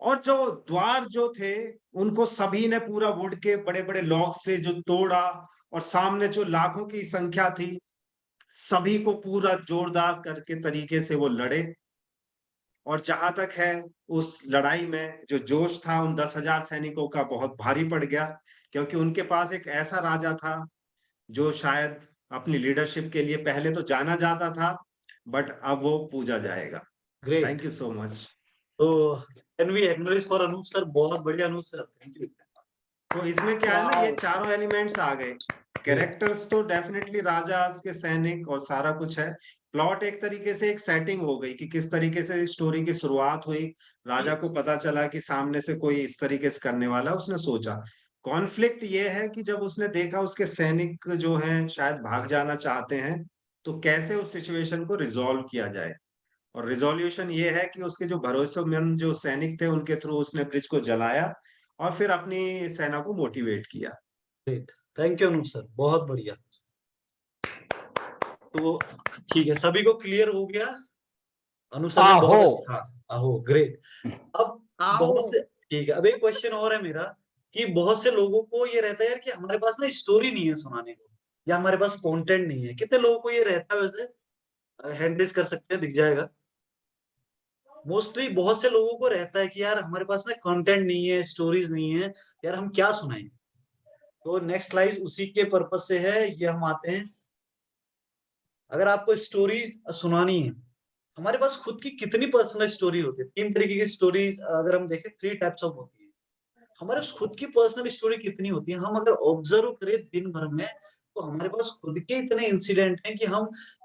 और जो द्वार जो थे उनको सभी ने पूरा वुड के बड़े बड़े लॉक से जो तोड़ा, और सामने जो लाखों की संख्या थी सभी को पूरा जोरदार करके तरीके से वो लड़े। और जहां तक है उस लड़ाई में जो जोश था उन 10,000 सैनिकों का बहुत भारी पड़ गया, क्योंकि उनके पास एक ऐसा राजा था जो शायद अपनी लीडरशिप के लिए पहले तो जाना जाता था, बट अब वो पूजा जाएगा। Great. Thank you so much. तो can we acknowledge for Anoop sir, बहुत बढ़िया अनूप सर, थैंक यू। तो इसमें क्या है ना, ये चारों एलिमेंट्स आ गए। कैरेक्टर्स तो डेफिनेटली राजा के सैनिक और सारा कुछ है। प्लॉट एक तरीके से एक सेटिंग हो गई कि किस तरीके से स्टोरी की शुरुआत हुई। राजा को पता चला कि सामने से कोई इस तरीके से करने वाला, उसने सोचा। कॉन्फ्लिक्ट ये है कि जब उसने देखा उसके सैनिक जो हैं शायद भाग जाना चाहते हैं, तो कैसे उस सिचुएशन को रिजॉल्व किया जाए। और रिजोल्यूशन ये है कि उसके जो भरोसेमंद जो सैनिक थे उनके थ्रू उसने ब्रिज को जलाया और फिर अपनी सेना को मोटिवेट किया। Great, thank you Anoop sir, बहुत बढ़िया। तो ठीक है, सभी को क्लियर हो गया? अनु सर ने बहुत अच्छा, आहो ग्रेट। अब बहुत से, ठीक है, अब एक क्वेश्चन और है मेरा कि बहुत से लोगों को ये रहता है यार कि हमारे पास ना स्टोरी नहीं है सुनाने को, या हमारे पास कंटेंट नहीं है। कितने लोगों को ये रहता है? वैसे हैंड रेज कर सकते हैं, दिख जाएगा। मोस्टली बहुत से लोगों को रहता है कि यार हमारे पास ना कंटेंट नहीं है, स्टोरीज नहीं है, यार हम क्या सुनाएं। तो नेक्स्ट स्लाइड उसी के पर्पज से है, ये हम आते हैं। अगर आपको स्टोरीज सुनानी है, हमारे पास खुद की कितनी पर्सनल स्टोरी होती है? 3 तरीके की स्टोरीज अगर हम देखें, 3 टाइप्स ऑफ होती है। हमारे खुद की पर्सनल स्टोरी कितनी होती है? हम अगर ऑब्जर्व करें दिन भर में, तो हमारे पास खुद के इतने इंसिडेंट हैं कि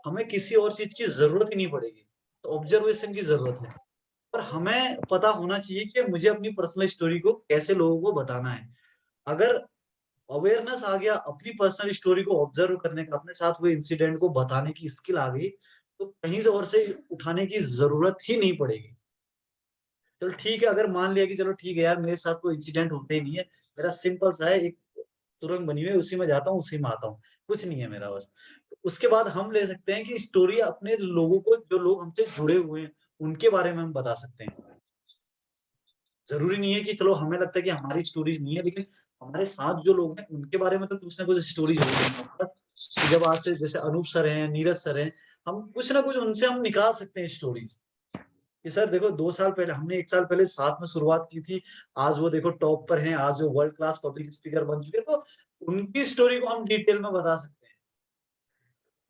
हमें किसी और चीज की जरूरत ही नहीं पड़ेगी, तो ऑब्जर्वेशन की जरूरत है। पर हमें पता होना चाहिए कि मुझे अपनी पर्सनल स्टोरी को कैसे लोगों को बताना है। अगर अवेयरनेस आ गया, अपनी पर्सनल स्टोरी को ऑब्जर्व करने का, अपने साथ हुए इंसिडेंट को बताने की स्किल आ गई, तो कहीं से और से उठाने की जरूरत ही नहीं पड़ेगी। चलो ठीक है, अगर मान लिया कि चलो ठीक है यार मेरे साथ कोई इंसिडेंट होते ही नहीं है, मेरा सिंपल सा है, एक सुरंग बनी हुई है, उसी में जाता हूँ उसी में आता हूँ, कुछ नहीं है मेरा बस। तो उसके बाद हम ले सकते हैं कि स्टोरी अपने लोगों को, जो लोग हमसे जुड़े हुए हैं उनके बारे में हम बता सकते हैं। जरूरी नहीं है कि चलो हमें लगता है कि हमारी स्टोरीज नहीं है, लेकिन हमारे साथ जो लोग हैं उनके बारे में तो कुछ ना कुछ स्टोरी जरूर है हमारे पास। जब आज से जैसे अनूप सर हैं, नीरज सर हैं, हम कुछ ना कुछ उनसे हम निकाल सकते हैं स्टोरीज कि सर देखो 2 साल पहले हमने 1 साल पहले साथ में शुरुआत की थी, आज वो देखो टॉप पर हैं, आज वो वर्ल्ड क्लास पब्लिक स्पीकर बन चुके हैं, तो उनकी स्टोरी को हम डिटेल में बता सकते हैं।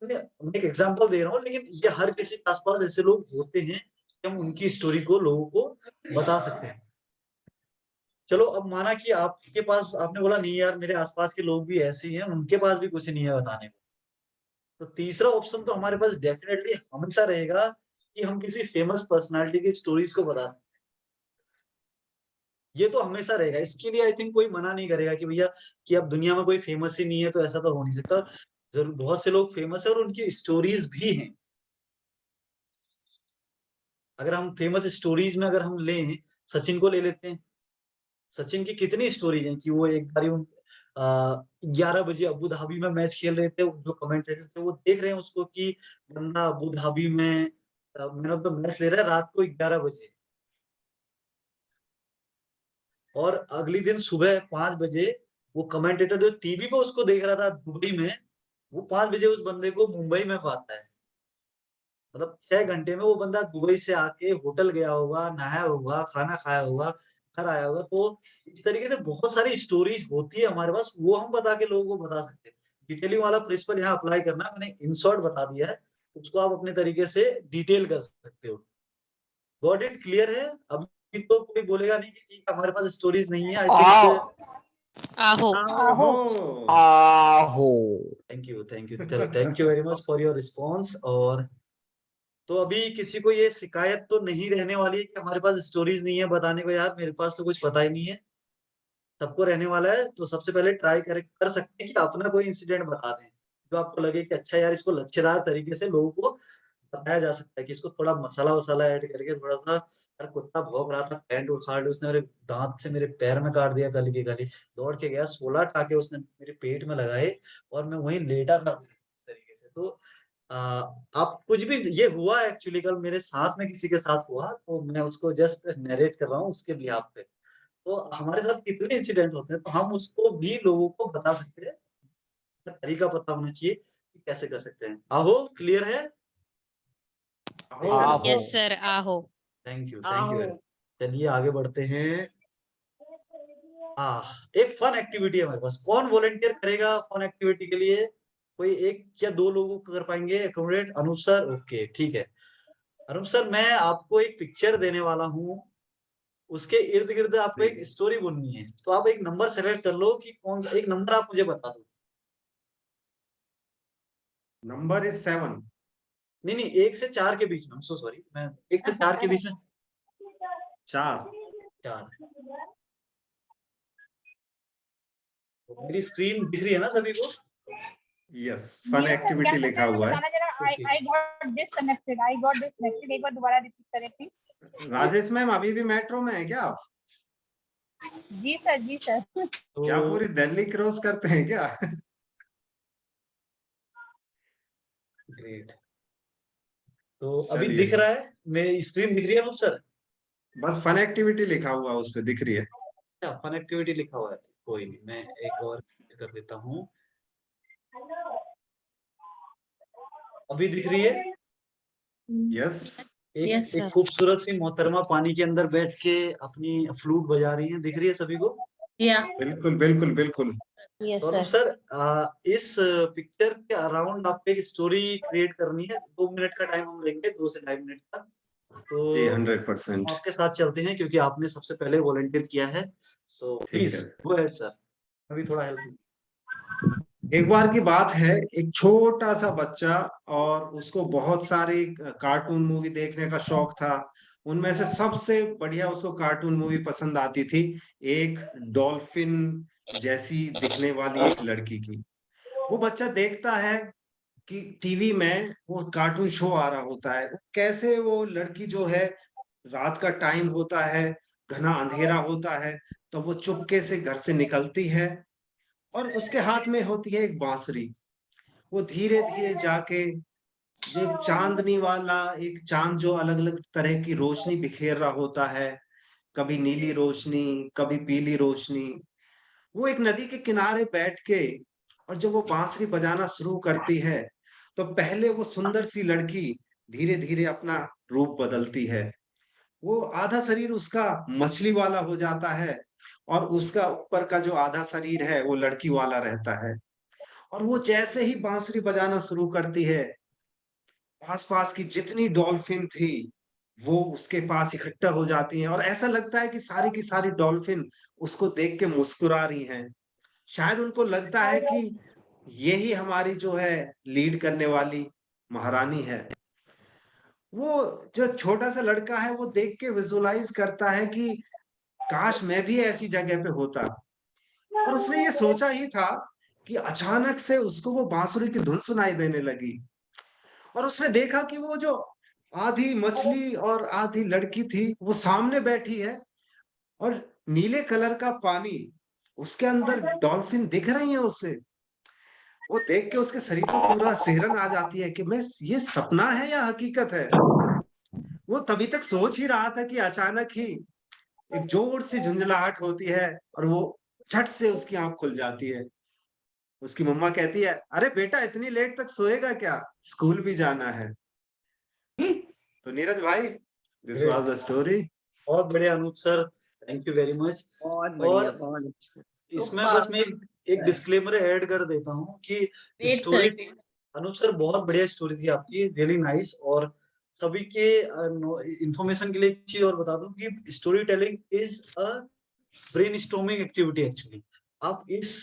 मैं एक एग्जांपल दे रहा हूँ, लेकिन ये हर किसी के आसपास ऐसे लोग होते हैं कि हम उनकी स्टोरी को लोगों को बता सकते हैं। चलो अब माना कि आपके पास, आपने बोला नहीं यार मेरे आसपास के लोग भी ऐसे ही हैं, उनके पास भी कुछ नहीं है बताने को, तो तीसरा ऑप्शन तो हमारे पास डेफिनेटली हमेशा रहेगा कि हम किसी फेमस पर्सनालिटी की स्टोरीज को बता सकते हैं। ये तो हमेशा रहेगा, इसके लिए आई थिंक कोई मना नहीं करेगा कि भैया कि अब दुनिया में कोई फेमस ही नहीं है तो ऐसा तो हो नहीं सकता। जरूर बहुत से लोग फेमस है और उनकी स्टोरीज भी हैं। अगर हम फेमस स्टोरीज में अगर हम लें, सचिन को ले लेते हैं। सचिन की कितनी स्टोरीज हैं कि वो एक बारी 11 बजे अबू धाबी में मैच खेल रहे थे, जो कमेंटेटर थे वो देख रहे हैं उसको कि बंदा अबू धाबी में मैन ऑफ द मैच ले रहा है रात को 11 बजे, और अगली दिन सुबह 5 बजे वो कमेंटेटर जो टीवी पे उसको देख रहा था दुबई में, वो 5 बजे उस बंदे को मुंबई में पाता है। मतलब 6 घंटे में वो बंदा दुबई से आके होटल गया होगा, नहाया होगा, खाना खाया होगा, घर आया होगा। तो इस तरीके से बहुत सारी स्टोरीज होती है हमारे पास, वो हम बता के लोगों को बता सकते हैं। डिटेलिंग वाला प्रिंसिपल यहाँ अप्लाई करना, मैंने इन शॉर्ट बता दिया है, उसको आप अपने तरीके से डिटेल कर सकते हो। Got it? क्लियर है? अभी तो कोई बोलेगा नहीं कि ठीक है हमारे पास स्टोरीज नहीं है। आई थिंक आहो आहो। Thank you thank you very much for your response. और तो अभी किसी को ये शिकायत तो नहीं रहने वाली है कि हमारे पास स्टोरीज नहीं है बताने को, यार मेरे पास तो कुछ पता ही नहीं है। सबको रहने वाला है, तो सबसे पहले ट्राई कर सकते हैं कि अपना कोई इंसिडेंट बता दें जो आपको लगे कि अच्छा यार इसको लच्छेदार तरीके से लोगों को बताया जा सकता है, कि इसको थोड़ा मसाला वसाला ऐड करके थोड़ा सा। यार कुत्ता भौंक रहा था, पैंट उखाड़ ली उसने, मेरे दांत से मेरे पैर में काट दिया गली के गली, दौड़ के गया 16 टाके उसने मेरे पेट में लगाए और मैं वहीं लेटा था इस तरीके से। तो आप कुछ भी, ये हुआ एक्चुअली कल मेरे साथ में किसी के साथ हुआ, तो मैं उसको जस्ट नरेट कर रहा हूँ उसके बिहाफ पे। तो हमारे साथ कितने इंसिडेंट होते हैं, तो हम उसको भी लोगों को बता सकते हैं। तरीका पता होना चाहिए कि कैसे कर सकते हैं। आहो, क्लियर है? आहो। यस सर, आहो। थैंक यू चलिए आगे बढ़ते हैं। एक फन एक्टिविटी है हमारे पास, कौन वॉलंटियर करेगा फन एक्टिविटी के लिए? कोई एक या दो लोगों को कर पाएंगे एकोमोडेट? अनूप सर, ओके ठीक है। अनूप सर, मैं आपको एक पिक्चर देने वाला हूँ, उसके इर्द गिर्द आपको एक स्टोरी बोलनी है, तो आप एक नंबर सेलेक्ट कर लो कि कौन सा एक नंबर आप मुझे बता दो। Number is 7। नहीं 1 से 4 के बीच में, सो सॉरी, मैं 1 से 4 के बीच में 4। मेरी स्क्रीन दिख रही है ना सभी को? यस, फन एक्टिविटी लिखा हुआ है। I got disconnected। एक बार दोबारा रिपीट करें प्लीज। राजेश मैम, अभी भी मेट्रो में है क्या आप? जी सर, जी सर। क्या पूरी दिल्ली क्रॉस करते हैं क्या? ग्रेट। तो अभी दिख रहा है, मेरी स्क्रीन दिख रही है सर? बस फन एक्टिविटी लिखा हुआ उस पे दिख रही है। फन एक्टिविटी लिखा हुआ है, कोई नहीं, मैं एक और कर देता हूँ। अभी दिख रही है? यस। एक खूबसूरत सी मोहतरमा पानी के अंदर बैठ के अपनी फ्लूट बजा रही है, दिख रही है सभी को? बिल्कुल बिल्कुल बिल्कुल। तो सर इस पिक्चर के अराउंड आपको एक स्टोरी क्रिएट करनी है। 2 मिनट का टाइम हम लेंगे, 2 से 2.5 मिनट का। तो जी 100%। आपके साथ चलते हैं क्योंकि आपने सबसे पहले वॉलंटियर किया है। So please go ahead sir, अभी थोड़ा हेल्प। एक बार की बात है, एक छोटा सा बच्चा और उसको बहुत सारी कार्टून मूवी देखने का शौक था। उनमें से सबसे बढ़िया उसको कार्टून मूवी पसंद आती थी एक डॉल्फिन जैसी दिखने वाली एक लड़की की। वो बच्चा देखता है कि टीवी में वो कार्टून शो आ रहा होता है, कैसे वो लड़की जो है, रात का टाइम होता है, घना अंधेरा होता है, तो वो चुपके से घर से निकलती है और उसके हाथ में होती है एक बांसुरी। वो धीरे धीरे जाके जो एक चांदनी वाला, एक चांद जो अलग अलग तरह की रोशनी बिखेर रहा होता है, कभी नीली रोशनी, कभी पीली रोशनी, वो एक नदी के किनारे बैठ के, और जब वो बांसुरी बजाना शुरू करती है तो पहले वो सुंदर सी लड़की धीरे धीरे अपना रूप बदलती है। वो आधा शरीर उसका मछली वाला हो जाता है और उसका ऊपर का जो आधा शरीर है वो लड़की वाला रहता है। और वो जैसे ही बांसुरी बजाना शुरू करती है, आसपास की जितनी डॉल्फिन थी वो उसके पास इकट्ठा हो जाती हैं, और ऐसा लगता है कि सारी की सारी डॉल्फिन उसको देख के मुस्कुरा रही हैं। शायद उनको लगता है कि यही हमारी जो है लीड करने वाली महारानी है। वो जो छोटा सा लड़का है वो देख के विजुअलाइज करता है कि काश मैं भी ऐसी जगह पे होता। और उसने ये सोचा ही था कि अचानक से उसको वो बांसुरी की धुन सुनाई देने लगी, और उसने देखा कि वो जो आधी मछली और आधी लड़की थी वो सामने बैठी है, और नीले कलर का पानी, उसके अंदर डॉल्फिन दिख रही है उसे। वो देख के उसके शरीर में पूरा सिहरन आ जाती है कि मैं, ये सपना है या हकीकत है। वो तभी तक सोच ही रहा था कि अचानक ही एक जोर से झुंझलाहट होती है और वो झट से उसकी आंख खुल जाती है। उसकी मम्मा कहती है, अरे बेटा इतनी लेट तक सोएगा क्या, स्कूल भी जाना है। तो नीरज भाई, this Great. Was the story. बहुत बढ़िया Anoop sir, thank you very much. बहुत बढ़िया, और बहुत अच्छा। इसमें बस मैं एक डिस्क्लेमर ऐड कर देता हूँ कि Great, story, sir. Anoop sir बहुत बढ़िया स्टोरी थी आपकी, रियली नाइस। और सभी के इंफॉर्मेशन के लिए एक चीज और बता दूं कि story telling is a brainstorming activity actually. आप इस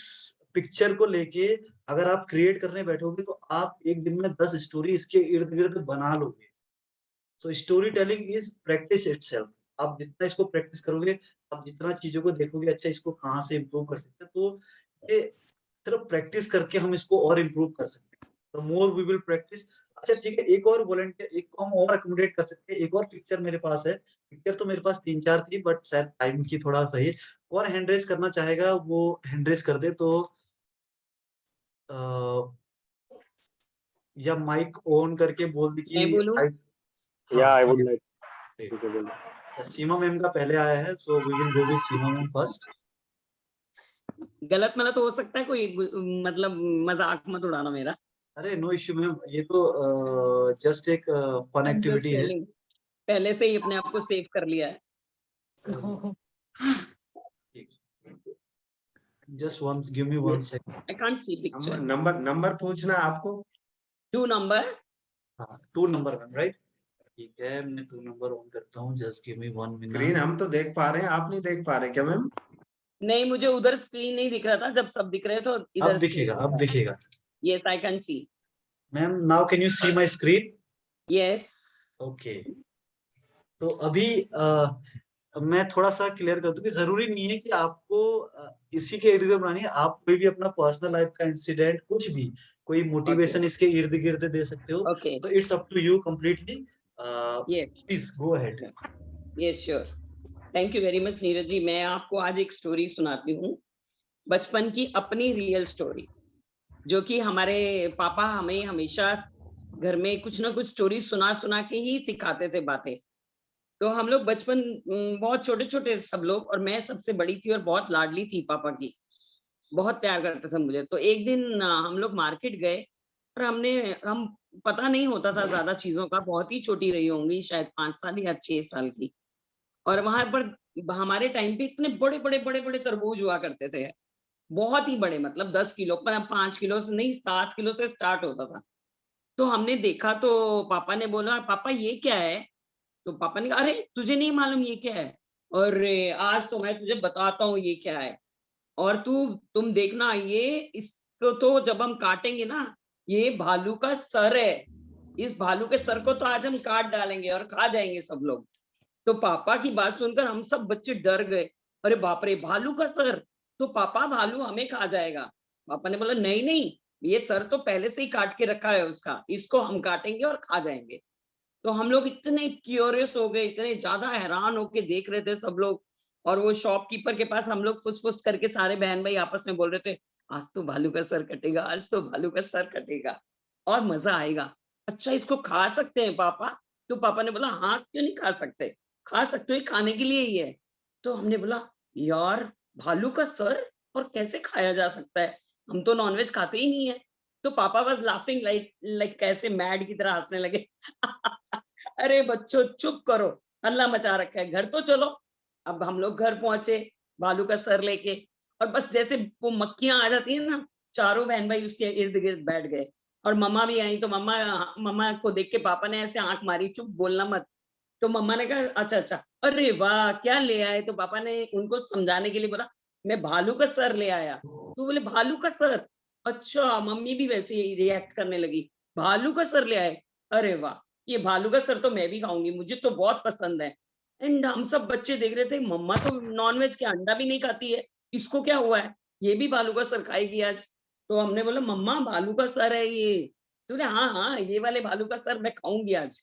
पिक्चर को लेके अगर आप क्रिएट करने बैठोगे तो आप एक दिन में 10 स्टोरी इसके इर्द गिर्द बना लोगे। So story telling is practice itself. आप जितना इसको प्रैक्टिस करोगे, आप जितना चीजों को देखोगे, अच्छा इसको कहाँ से इम्प्रूव कर सकते हैं, तो ये सिर्फ प्रैक्टिस करके हम इसको और इम्प्रूव कर सकते हैं। The more we will practice. अच्छा ठीक है, एक और वॉलंटियर, एक को हम और अकोमोडेट कर सकते हैं। एक और पिक्चर मेरे पास है, पिक्चर तो मेरे पास 3-4 थी बट शायद टाइम की थोड़ा सही। कौन हैंड रेज करना चाहेगा वो हैंड रेज कर दे, तो या माइक ऑन करके बोल दी कि मैं बोलूं? या आई वुड हाँ, लाइक। सीमा मैम का पहले आया है, so we will go with Seema ma'am first. गलत मतलब तो हो सकता है कोई, मतलब मजाक मत उड़ाना मेरा। अरे नो इश्यू मैम, ये तो जस्ट एक फन I'm just एक्टिविटी है। telling. पहले से ही अपने आप को सेव कर लिया है। Just once, give me 1 second. I can't see picture. Number पूछना आपको। 2 number. हाँ 2 नंबर मैम, राइट? ठीक है, मैं 2 नंबर ऑन करता हूँ, just give me 1 screen minute. हम तो देख पा रहे हैं, आप नहीं देख पा रहे क्या मैम? नहीं, मुझे उधर स्क्रीन नहीं दिख रहा था, जब सब दिख रहे तो इधर अब दिखेगा, अब दिखेगा। Yes, I can see. Ma'am now can you see my screen? Yes. Okay. तो अभी मैं थोड़ा सा क्लियर कर दूं कि जरूरी नहीं है कि आपको इसी के इर्द गिर्द बनानी है। आप कोई भी अपना पर्सनल लाइफ का इंसिडेंट, कुछ भी, कोई मोटिवेशन इसके इर्द गिर्द दे सकते हो। Okay. तो it's up to you completely. Yes. Please go ahead. Yes, sure. Thank you very much Neeraj ji. मैं आपको आज एक स्टोरी सुनाती हूँ, बचपन की अपनी रियल स्टोरी, जो कि हमारे पापा हमें हमेशा घर में कुछ ना कुछ स्टोरी सुना सुना के ही सिखाते थे बातें। तो हम लोग बचपन बहुत छोटे छोटे सब लोग, और मैं सबसे बड़ी थी और बहुत लाडली थी पापा की, बहुत प्यार करते थे मुझे। तो एक दिन हम लोग मार्केट गए और हम पता नहीं होता था ज्यादा चीजों का, बहुत ही छोटी रही होंगी, शायद 5 साल या 6 साल की। और वहां पर हमारे टाइम पे इतने बड़े बड़े बड़े बड़े तरबूज हुआ करते थे, बहुत ही बड़े, मतलब 10 किलो, 5 किलो से नहीं, 7 किलो से स्टार्ट होता था। तो हमने देखा तो पापा ने बोला, पापा ये क्या है? तो पापा ने कहा, अरे तुझे नहीं मालूम ये क्या है? और आज तो मैं तुझे बताता हूँ ये क्या है, और तुम देखना, ये इसको तो जब हम काटेंगे ना, ये भालू का सर है। इस भालू के सर को तो आज हम काट डालेंगे और खा जाएंगे सब लोग। तो पापा की बात सुनकर हम सब बच्चे डर गए, अरे बाप रे, भालू का सर! तो पापा भालू हमें खा जाएगा। पापा ने बोला, नहीं नहीं, ये सर तो पहले से ही काट के रखा है उसका, इसको हम काटेंगे और खा जाएंगे। तो हम लोग इतने क्यूरियस हो गए, इतने ज्यादा हैरान होके देख रहे थे सब लोग। और वो शॉपकीपर के पास हम लोग फुस फुस करके सारे बहन भाई आपस में बोल रहे थे, आज तो भालू का सर कटेगा, आज तो भालू का सर कटेगा और मजा आएगा। अच्छा, इसको खा सकते हैं पापा? तो पापा ने बोला, हाँ क्यों नहीं खा सकते, खा सकते हो, खाने के लिए ही है। तो हमने बोला, यार भालू का सर, और कैसे खाया जा सकता है, हम तो नॉनवेज खाते ही नहीं है। तो पापा वाज लाफिंग लाइक कैसे मैड की तरह हंसने लगे। अरे बच्चों चुप करो, हल्ला मचा रखा है, घर तो चलो। अब हम लोग घर पहुंचे भालू का सर लेके, और बस जैसे वो मक्खियां आ जाती है ना, चारों बहन भाई उसके इर्द गिर्द बैठ गए। और मम्मा भी आई, तो मम्मा मम्मा को देख के पापा ने ऐसे आंख मारी, चुप बोलना मत। तो मम्मा ने कहा अच्छा अच्छा, अरे वाह क्या ले आए। तो पापा ने उनको समझाने के लिए बोला मैं भालू का सर ले आया। तो बोले भालू का सर, अच्छा। मम्मी भी वैसे ही रिएक्ट करने लगी, भालू का सर ले आए, अरे वाह, ये भालू का सर तो मैं भी खाऊंगी, मुझे तो बहुत पसंद है। एंड हम सब बच्चे देख रहे थे, मम्मा तो नॉनवेज के अंडा भी नहीं खाती है, इसको क्या हुआ है, ये भी भालू का सर खाएगी आज। तो हमने बोला मम्मा भालू का सर है ये। तो बोले हाँ हाँ ये वाले भालू का सर मैं खाऊंगी आज।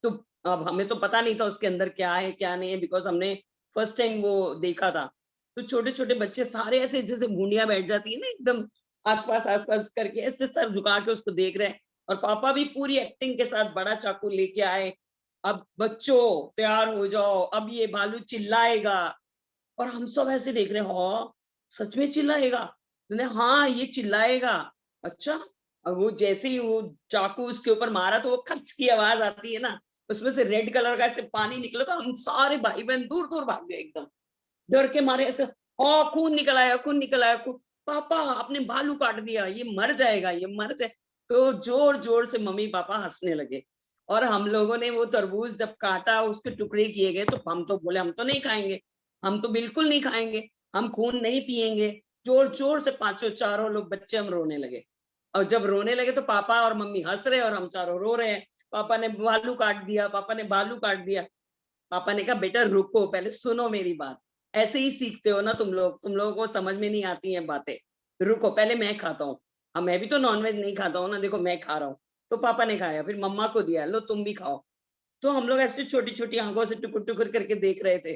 तो अब हमें तो पता नहीं था उसके अंदर क्या है क्या नहीं है, बिकॉज हमने फर्स्ट टाइम वो देखा था। तो छोटे छोटे बच्चे सारे ऐसे जैसे बूंदियां बैठ जाती है ना एकदम आसपास करके ऐसे सर झुका के उसको देख रहे हैं। और पापा भी पूरी एक्टिंग के साथ बड़ा चाकू लेके आए, अब बच्चों तैयार हो जाओ, अब ये भालू चिल्लाएगा। और हम सब ऐसे देख रहे हैं, हाँ सच में चिल्लाएगा। तो हाँ ये चिल्लाएगा, अच्छा। और वो जैसे ही वो चाकू उसके ऊपर मारा तो वो खच की आवाज आती है ना, उसमें से रेड कलर का ऐसे पानी निकला, तो हम सारे भाई बहन दूर दूर भाग गए एकदम डर के मारे ऐसे, खून निकल आया खून निकल आया खून। पापा आपने भालू काट दिया, ये मर जाएगा ये मर जाए। तो जोर जोर से मम्मी पापा हंसने लगे। और हम लोगों ने वो तरबूज जब काटा, उसके टुकड़े किए गए, तो हम तो बोले हम तो नहीं खाएंगे, हम तो बिल्कुल नहीं खाएंगे, हम खून नहीं पिएंगे। जोर जोर से पांचों चारों लोग बच्चे हम रोने लगे। और जब रोने लगे तो पापा और मम्मी हंस रहे और हम चारों रो रहे हैं, पापा ने भालू काट दिया, पापा ने भालू काट दिया। पापा ने कहा बेटा रुको पहले सुनो मेरी बात, ऐसे ही सीखते हो ना तुम लोगों को समझ में नहीं आती हैं बातें, रुको पहले मैं खाता हूँ। हाँ मैं भी तो नॉनवेज नहीं खाता हूँ ना, देखो मैं खा रहा हूँ। तो पापा ने खाया, फिर मम्मा को दिया, लो तुम भी खाओ। तो हम लोग ऐसे छोटी छोटी आंखों से टुकुर टुकुर करके देख रहे थे,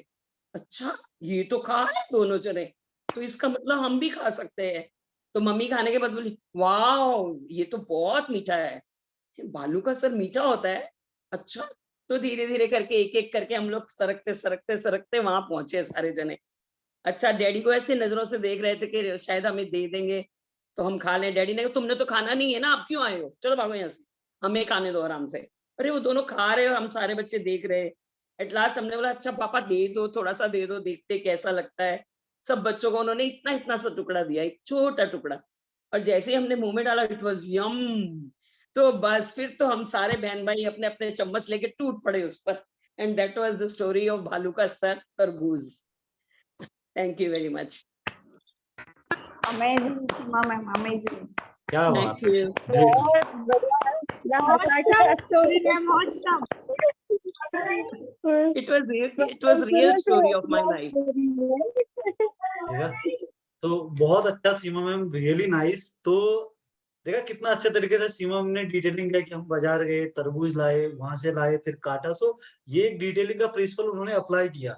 अच्छा ये तो खा है दोनों जने, तो इसका मतलब हम भी खा सकते हैं। तो मम्मी खाने के बाद बोली वाह ये तो बहुत मीठा है, भालू का सर मीठा होता है, अच्छा। तो धीरे धीरे करके एक एक करके हम लोग सरकते सरकते सरकते वहां पहुंचे सारे जने। अच्छा डैडी को ऐसे नजरों से देख रहे थे कि शायद हमें दे देंगे तो हम खा लें। डैडी ने कहा तुमने तो खाना नहीं है ना, आप क्यों आए हो, चलो भागो यहाँ से, हमें खाने दो आराम से। अरे वो दोनों खा रहे और हम सारे बच्चे देख रहे। एट लास्ट हमने बोला अच्छा पापा दे दो, थोड़ा सा दे दो, देखते कैसा लगता है। सब बच्चों को उन्होंने इतना इतना सा टुकड़ा दिया, एक छोटा टुकड़ा। और जैसे ही हमने मुंह में डाला इट वाज यम। तो बस फिर तो हम सारे बहन भाई अपने अपने चम्मच लेके टूट पड़े उस पर। And that was the story of भालू का सर तरबूज। Thank you very much. Amazing, Seema ma'am, amazing. क्या बात थैंक है, you. Great. The story, ma'am, awesome. It was real story of my life. देखा तो बहुत अच्छा सीमा मैम, रियली नाइस। तो देखा कितना अच्छे तरीके से सीमा मैम ने डिटेलिंग किया कि हम बाजार गए, तरबूज लाए, वहां से लाए, फिर काटा। सो ये एक डिटेलिंग का प्रिंसिपल उन्होंने अप्लाई किया,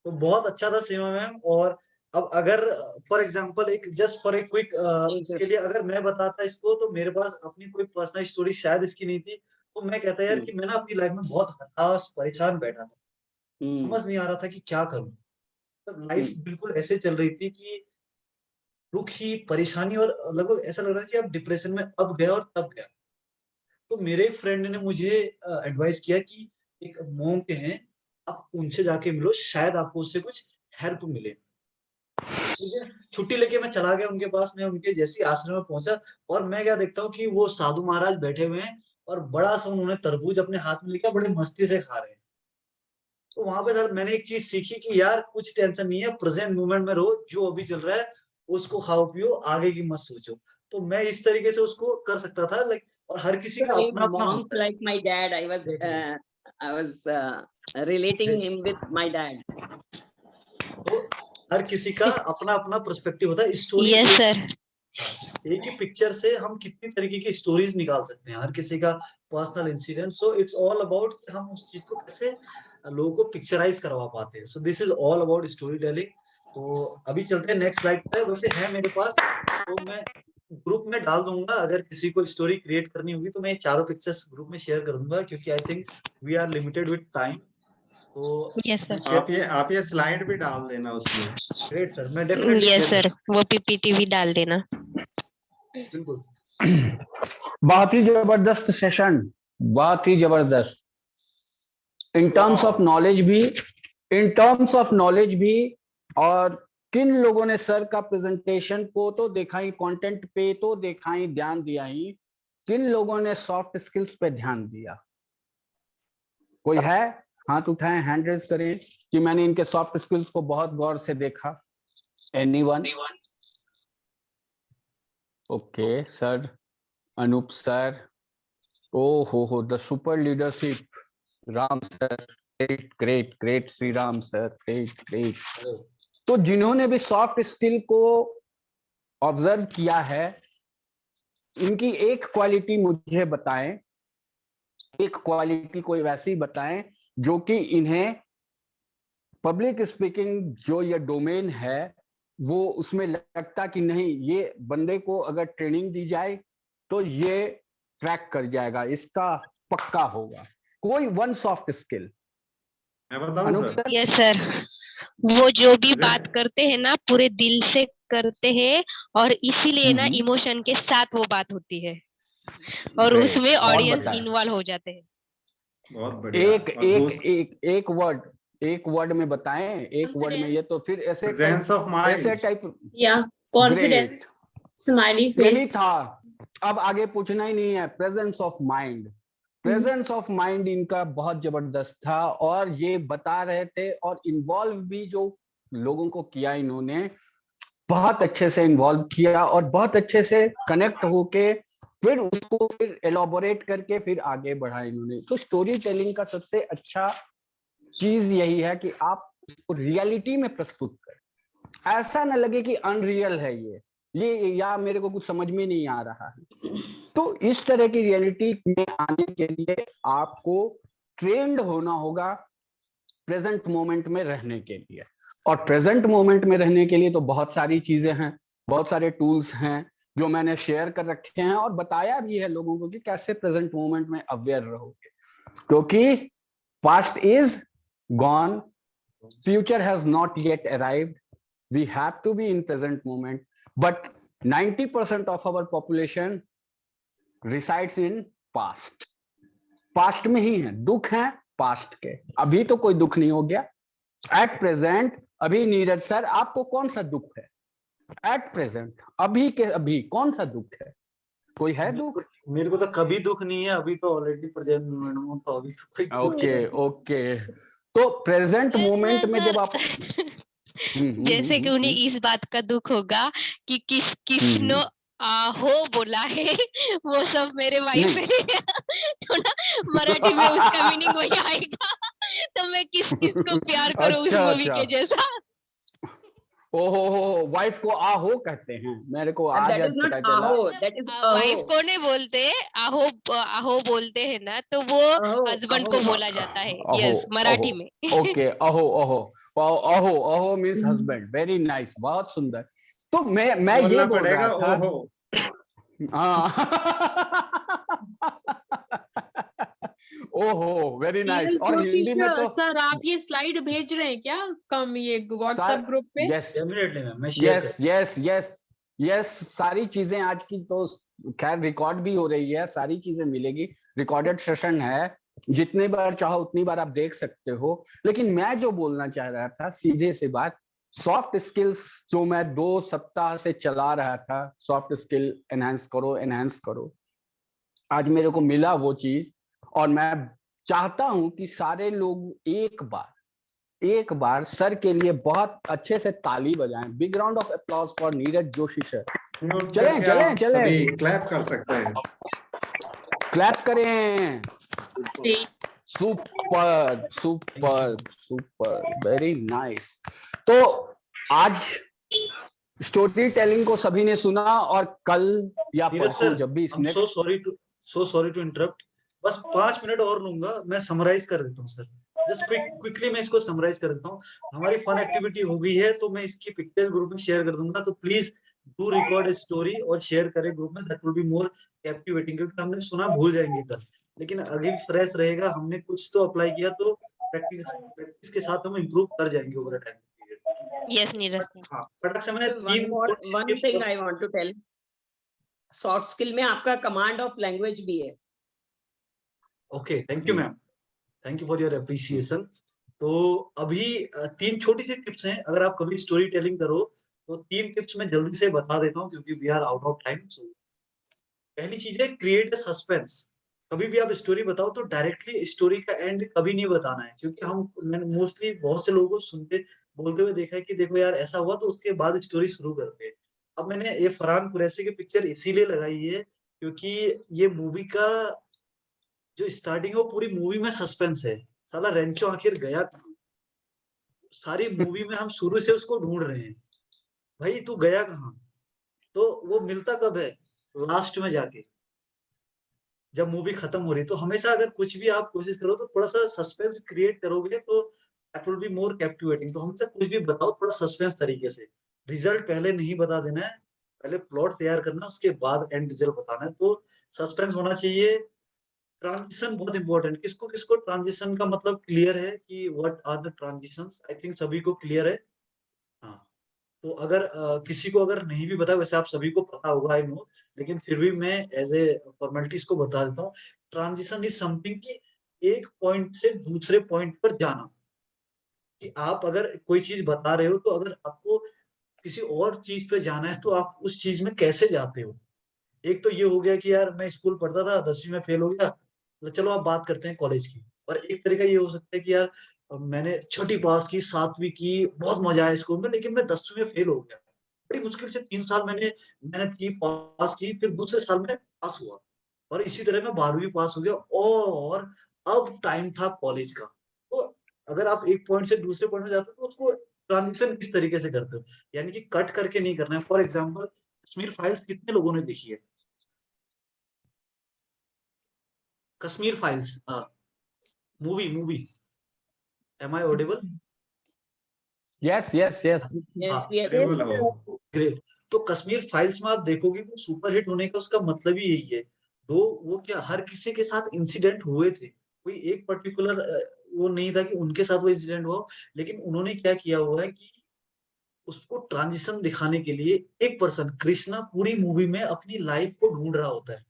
तो बहुत अच्छा था सीमा मैम। और अब अगर फॉर एग्जांपल एक जस्ट फॉर ए क्विक इसके लिए अगर मैं बताता इसको, तो मेरे पास अपनी कोई पर्सनल स्टोरी शायद इसकी नहीं थी। तो मैं कहता यार कि मैं ना अपनी लाइफ में बहुत हताश परेशान बैठा था, समझ नहीं आ रहा था कि क्या करूं। तो लाइफ बिल्कुल ऐसे चल रही थी कि दुखी परेशानी, और लगभग ऐसा लग रहा था कि अब डिप्रेशन में अब गया और तब गया। तो मेरे एक फ्रेंड ने मुझे एडवाइस किया कि एक मोंक हैं, आप उनसे जाके मिलो, शायद आपको उससे कुछ हेल्प मिले। छुट्टी लेके मैं चला गया उनके पास। मैं उनके जैसी आश्रम में पहुंचा और मैं क्या देखता हूँ कि वो साधु महाराज बैठे हुए हैं और बड़ा सा उन्होंने तरबूज अपने हाथ में लिया, बड़े मस्ती से खा रहे हैं। तो वहां पे सर मैंने एक चीज सीखी कि यार कुछ टेंशन नहीं है, प्रेजेंट मोमेंट में रहो, जो अभी चल रहा है उसको खाओ पियो, आगे की मत सोचो। तो मैं इस तरीके से उसको कर सकता था, लाइक। और हर किसी का A अपना अपना monk होता है। like my dad, I was relating him with my dad. तो हर किसी का अपना अपना पर्सपेक्टिव होता है। Story yes sir. एक ही पिक्चर से हम कितनी तरीके की स्टोरीज निकाल सकते हैं, हर किसी का personal incident. So it's all about हम उस चीज को कैसे लोगों को पिक्चराइज करवा पाते हैं। So this is all about story telling. तो अभी चलते हैं नेक्स्ट स्लाइड पे। वैसे है मेरे पास, तो मैं ग्रुप में डाल दूंगा। अगर किसी को स्टोरी क्रिएट करनी होगी तो मैं चारों पिक्चर्स ग्रुप में शेयर कर दूंगा, क्योंकि I think we are limited with time. तो यस सर। आप ये स्लाइड भी डाल देना उसमें। ग्रेट सर, मैं डेफिनेटली यस शेयर सर, वो पीपीटी भी डाल देना। बिल्कुल। बहुत ही जबरदस्त सेशन, बहुत ही जबरदस्त। इन टर्म्स ऑफ नॉलेज भी, इन टर्म्स ऑफ नॉलेज भी। और किन लोगों ने सर का प्रेजेंटेशन को तो देखा ही, कंटेंट पे तो देखा ही, ध्यान दिया ही, किन लोगों ने सॉफ्ट स्किल्स पे ध्यान दिया? कोई है? हाथ उठाएं, हैंड रेज करें कि मैंने इनके सॉफ्ट स्किल्स को बहुत गौर से देखा। Anyone? Okay sir, Anoop sir, ओ हो the super leadership, Ram sir, great great great, Shri Ram sir, great great. तो जिन्होंने भी सॉफ्ट स्किल को ऑब्जर्व किया है, इनकी एक क्वालिटी मुझे बताएं, एक क्वालिटी कोई वैसी बताएं जो कि इन्हें पब्लिक स्पीकिंग जो ये डोमेन है वो उसमें लगता कि नहीं, ये बंदे को अगर ट्रेनिंग दी जाए तो ये ट्रैक कर जाएगा, इसका पक्का होगा। कोई वन सॉफ्ट स्किल? मैं बताऊं Anoop sir? Sir? Yes sir, वो जो भी जैसे- बात करते हैं ना पूरे दिल से करते हैं, और इसीलिए ना इमोशन के साथ वो बात होती है, और Great, उसमें और ऑडियंस बताएं। इन्वॉल्व हो जाते हैं। बहुत बढ़िया। एक और एक एक एक वर्ड में बताएं, एक वर्ड में। ये तो फिर ऐसे प्रेजेंस ऑफ ऐसे माइंड। टाइप। या कॉन्फिडेंस, स्माइली यही फेस। था, अब आगे पूछना ही नहीं है। Presence of mind, presence of mind इनका बहुत जबरदस्त था, और ये बता रहे थे, और इन्वॉल्व भी जो लोगों को किया इन्होंने, बहुत अच्छे से इन्वॉल्व किया और बहुत अच्छे से कनेक्ट होके फिर उसको फिर एलोबोरेट करके फिर आगे बढ़ा इन्होंने। तो स्टोरी टेलिंग का सबसे अच्छा चीज यही है कि आप उसको रियलिटी में प्रस्तुत करें, ऐसा ना लगे कि अनरियल है ये या मेरे को कुछ समझ में नहीं आ रहा है। तो इस तरह की रियलिटी में आने के लिए आपको ट्रेंड होना होगा प्रेजेंट मोमेंट में रहने के लिए। और प्रेजेंट मोमेंट में रहने के लिए तो बहुत सारी चीजें हैं, बहुत सारे टूल्स हैं जो मैंने शेयर कर रखे हैं और बताया भी है लोगों को कि कैसे प्रेजेंट मोमेंट में अवेयर रहोगे, क्योंकि past is gone, future has not yet arrived, we have to be in present moment. But 90% of our population resides in past, past में ही है, दुख है पास्ट के। अभी तो कोई दुख नहीं हो गया एट प्रेजेंट। अभी नीरज सर आपको कौन सा दुख है एट प्रेजेंट? अभी के अभी कौन सा दुख है? कोई है दुख? मेरे को तो कभी दुख नहीं है, अभी तो ऑलरेडी प्रेजेंट मोमेंट में, तो अभी तो कोई दुख ओके नहीं। ओके। तो प्रेजेंट मोमेंट में जब आप जैसे कि उन्हें इस बात का दुख होगा कि किसने आहो बोला है, वो सब मेरे वाइफ है। तो ना मराठी में उसका मीनिंग वही आएगा। तो मैं किस को प्यार करूं उस अच्छा मूवी के जैसा। ओहो वाइफ को आहो कहते हैं, मेरे को आज दैट इज नॉट पता चला। आहो, दैट इज वाइफ को नहीं बोलते, आहो आहो बोलते हैं ना, तो वो हस्बैंड को बोला जाता है। यस, मराठी में। ओके, अहो अहो अहो अहो मीन्स हस्बैंड। वेरी नाइस, बहुत सुंदर। तो मैं ये बोल रहा था, ओहो। ओहो वेरी नाइस। और हिंदी में तो सर आप ये स्लाइड भेज रहे हैं क्या कम ये व्हाट्सएप ग्रुप पे? यस डेफिनेटली मैम, मैं share yes yes yes yes, सारी चीजें आज की तो खैर रिकॉर्ड भी हो रही है, सारी चीजें मिलेगी, रिकॉर्डेड सेशन है, जितने बार चाहो उतनी बार आप देख सकते हो। लेकिन मैं जो बोलना चाह रहा था, सीधे से बात, सॉफ्ट स्किल्स जो मैं 2 सप्ताह से चला रहा था, सॉफ्ट स्किल एनहांस करो एनहांस करो, आज मेरे को मिला वो चीज। और मैं चाहता हूं कि सारे लोग एक बार सर के लिए बहुत अच्छे से ताली बजाएं। Big round of applause for Neeraj Joshi sir. चलें सभी क्लैप कर सकते हैं, क्लैप करें। Super super super, very nice. तो आज स्टोरी टेलिंग को सभी ने सुना, और कल या परसों जब भी I'm so sorry to interrupt, बस 5 मिनट और लूंगा, मैं समराइज कर देता हूँ सर। जस्ट क्विकली मैं इसको समराइज कर देता हूँ। हमारी फन एक्टिविटी हो गई है, तो मैं इसकी पिक्चर ग्रुप में शेयर कर दूंगा, तो please do record a story और शेयर करें ग्रुप में, that will be more captivating. क्योंकि हमने सुना भूल जाएंगे कल, लेकिन अभी फ्रेश रहेगा, हमने कुछ तो अप्लाई किया, तो प्रैक्टिस के साथ हम इम्प्रूव कर जाएंगे over time period. Yes Neeraj sir. हाँ, फटाक से मैंने one thing I want to tell, soft skill में आपका कमांड ऑफ लैंग्वेज भी है। Okay, thank you ma'am, thank you for your appreciation. तो अभी 3 छोटी सी टिप्स हैं, अगर आप कभी स्टोरी टेलिंग करो तो 3 टिप्स मैं जल्दी से बता देता हूँ क्योंकि we are out of time. पहली चीज है क्रिएट अ सस्पेंस। कभी भी आप स्टोरी बताओ तो डायरेक्टली स्टोरी का एंड कभी नहीं बताना है, क्योंकि मैंने मोस्टली बहुत से लोगों को सुनते बोलते हुए देखा है कि देखो यार ऐसा हुआ, तो उसके बाद स्टोरी शुरू करते हैं। अब मैंने ये फरहान कुरैशी की पिक्चर इसीलिए लगाई है क्योंकि ये मूवी का जो स्टार्टिंग है वो पूरी मूवी में सस्पेंस है। साला रेंचो आखिर गया कहाँ? सारी मूवी में हम शुरू से उसको ढूंढ रहे हैं, भाई तू गया कहाँ? तो वो मिलता कब है? लास्ट में जाके, जब मूवी खत्म हो रही। तो हमेशा अगर कुछ भी आप कोशिश करो तो थोड़ा सा सस्पेंस क्रिएट करोगे तो that will be more captivating. तो हमेशा कुछ भी बताओ थोड़ा सस्पेंस तरीके से, रिजल्ट पहले नहीं बता देना है, पहले प्लॉट तैयार करना, उसके बाद एंड रिजल्ट बताना है। तो सस्पेंस होना चाहिए। ट्रांजिशन बहुत इंपॉर्टेंट, किसको किसको ट्रांजिशन का मतलब क्लियर है कि what are the transitions? I think सभी को क्लियर है। हाँ, तो अगर किसी को अगर नहीं भी पता, वैसे आप सभी को पता होगा आई नो, लेकिन फिर भी मैं एज ए फॉर्मेलिटी इसको बता देता हूँ। ट्रांजिशन इज समथिंग कि एक पॉइंट से दूसरे पॉइंट पर जाना। कि आप अगर कोई चीज बता रहे हो तो अगर आपको किसी और चीज पे जाना है तो आप उस चीज में कैसे जाते हो? एक तो ये हो गया कि यार मैं स्कूल पढ़ता था, 10वीं में फेल हो गया, तो चलो आप बात करते हैं कॉलेज की। और एक तरीका ये हो सकता है कि यार मैंने 6ठी पास की, 7वीं की, बहुत मजा आया स्कूल में, लेकिन मैं 10वीं में फेल हो गया। बड़ी मुश्किल से 3 साल मैंने मेहनत की, पास की, फिर दूसरे साल में पास हुआ। और इसी तरह मैं 12वीं पास हो गया और अब टाइम था कॉलेज का। तो अगर आप एक पॉइंट से दूसरे पॉइंट में जाते हो तो उसको ट्रांजिशन किस तरीके से करते हो? यानी कि कट करके नहीं करना है। फॉर एग्जाम्पल, कश्मीर फाइल्स कितने लोगों ने देखी है? Kashmir files movie am I audible? Yes yes yes. Yes yes. Great. तो कश्मीर फाइल्स में आप देखोगे वो सुपर हिट होने का उसका मतलब ही यही है। तो वो क्या हर किसी के साथ इंसिडेंट हुए थे, कोई एक पर्टिकुलर वो नहीं था कि उनके साथ वो इंसिडेंट हुआ, लेकिन उन्होंने क्या किया हुआ है कि उसको ट्रांजिशन दिखाने के लिए एक पर्सन कृष्णा पूरी मूवी में अपनी लाइफ को ढूंढ रहा होता है,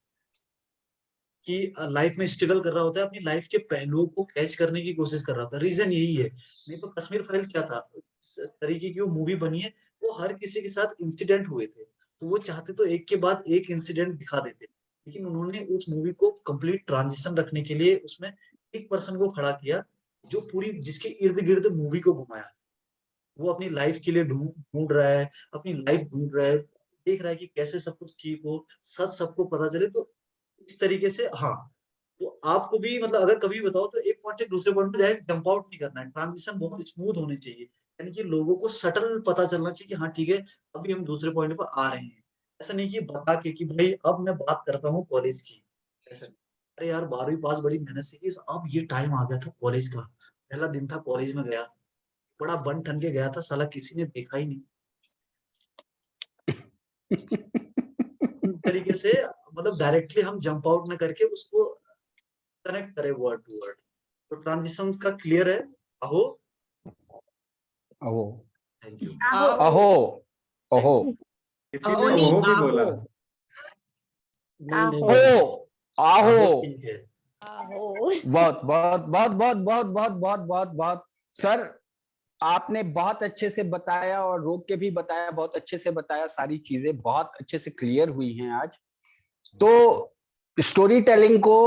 कि लाइफ में स्ट्रगल कर रहा होता है, अपनी लाइफ के पहलुओं को कैच करने की कोशिश कर रहा था। रीजन यही है। नहीं तो कश्मीर फाइल क्या था, इस तरीके की वो मूवी बनी है, वो हर किसी के साथ इंसिडेंट हुए थे, तो वो चाहते तो एक के बाद एक इंसिडेंट दिखा देते, लेकिन उन्होंने उस मूवी को कंप्लीट ट्रांजिशन रखने के लिए उसमें एक पर्सन को खड़ा किया जो पूरी जिसके इर्द गिर्द मूवी को घुमाया। वो अपनी लाइफ के लिए ढूंढ रहा है, अपनी लाइफ ढूंढ रहा है, देख रहा है कि कैसे सब कुछ ठीक हो, सच सबको पता चले। तो इस तरीके से हाँ, तो आपको भी मतलब अगर कभी बताओ तो एक पॉइंट से दूसरे पॉइंट में डायरेक्ट जंप आउट नहीं करना है। ट्रांजिशन बहुत स्मूथ होनी चाहिए, यानी कि लोगों को सटल पता चलना चाहिए कि हाँ ठीक है अभी हम दूसरे पॉइंट पर आ रहे हैं। ऐसा नहीं कि बता के कि भाई अब मैं बात करता हूँ कॉलेज की, ऐसा नहीं। अरे यार 12वीं पास बड़ी मेहनत से की, अब ये टाइम आ गया था कॉलेज का, पहला दिन था कॉलेज में, गया बड़ा बन ठन के गया था, साला किसी ने देखा ही नहीं। तरीके से मतलब डायरेक्टली हम जंप आउट न करके उसको कनेक्ट करें वर्ड टू वर्ड। तो ट्रांजिशन का क्लियर है? अहो अहो थैंक यू। अहो अहो किसी ने वो भी बोला। आहो ठीक है। बहुत बहुत बहुत बहुत बहुत बहुत बहुत बहुत बहुत सर, आपने बहुत अच्छे से बताया और रोक के भी बताया, बहुत अच्छे से बताया, सारी चीजें बहुत अच्छे से क्लियर हुई हैं आज। तो स्टोरी टेलिंग को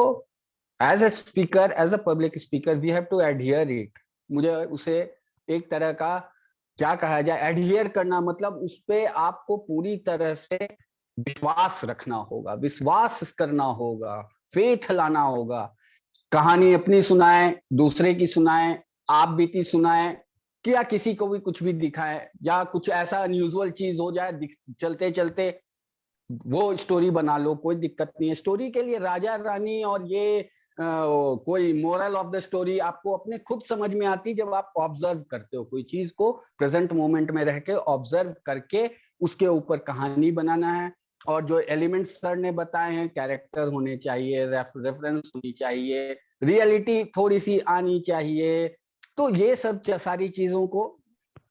as a speaker, as a public speaker, we have to adhere it. मुझे उसे एक तरह का क्या कहा जाए, एडहियर करना मतलब उस पे आपको पूरी तरह से विश्वास रखना होगा, विश्वास करना होगा, फेथ लाना होगा। कहानी अपनी सुनाए, दूसरे की सुनाए, आप बीती सुनाए, या किसी को भी कुछ भी दिखाए, या कुछ ऐसा अनयूजुअल चीज हो जाए चलते चलते वो स्टोरी बना लो, कोई दिक्कत नहीं है। स्टोरी के लिए राजा रानी और ये कोई मोरल ऑफ द स्टोरी आपको अपने खुद समझ में आती जब आप ऑब्जर्व करते हो कोई चीज को, प्रेजेंट मोमेंट में रह के ऑब्जर्व करके उसके ऊपर कहानी बनाना है। और जो एलिमेंट्स सर ने बताए हैं, कैरेक्टर होने चाहिए, रेफरेंस होनी चाहिए, रियलिटी थोड़ी सी आनी चाहिए, तो ये सब सारी चीजों को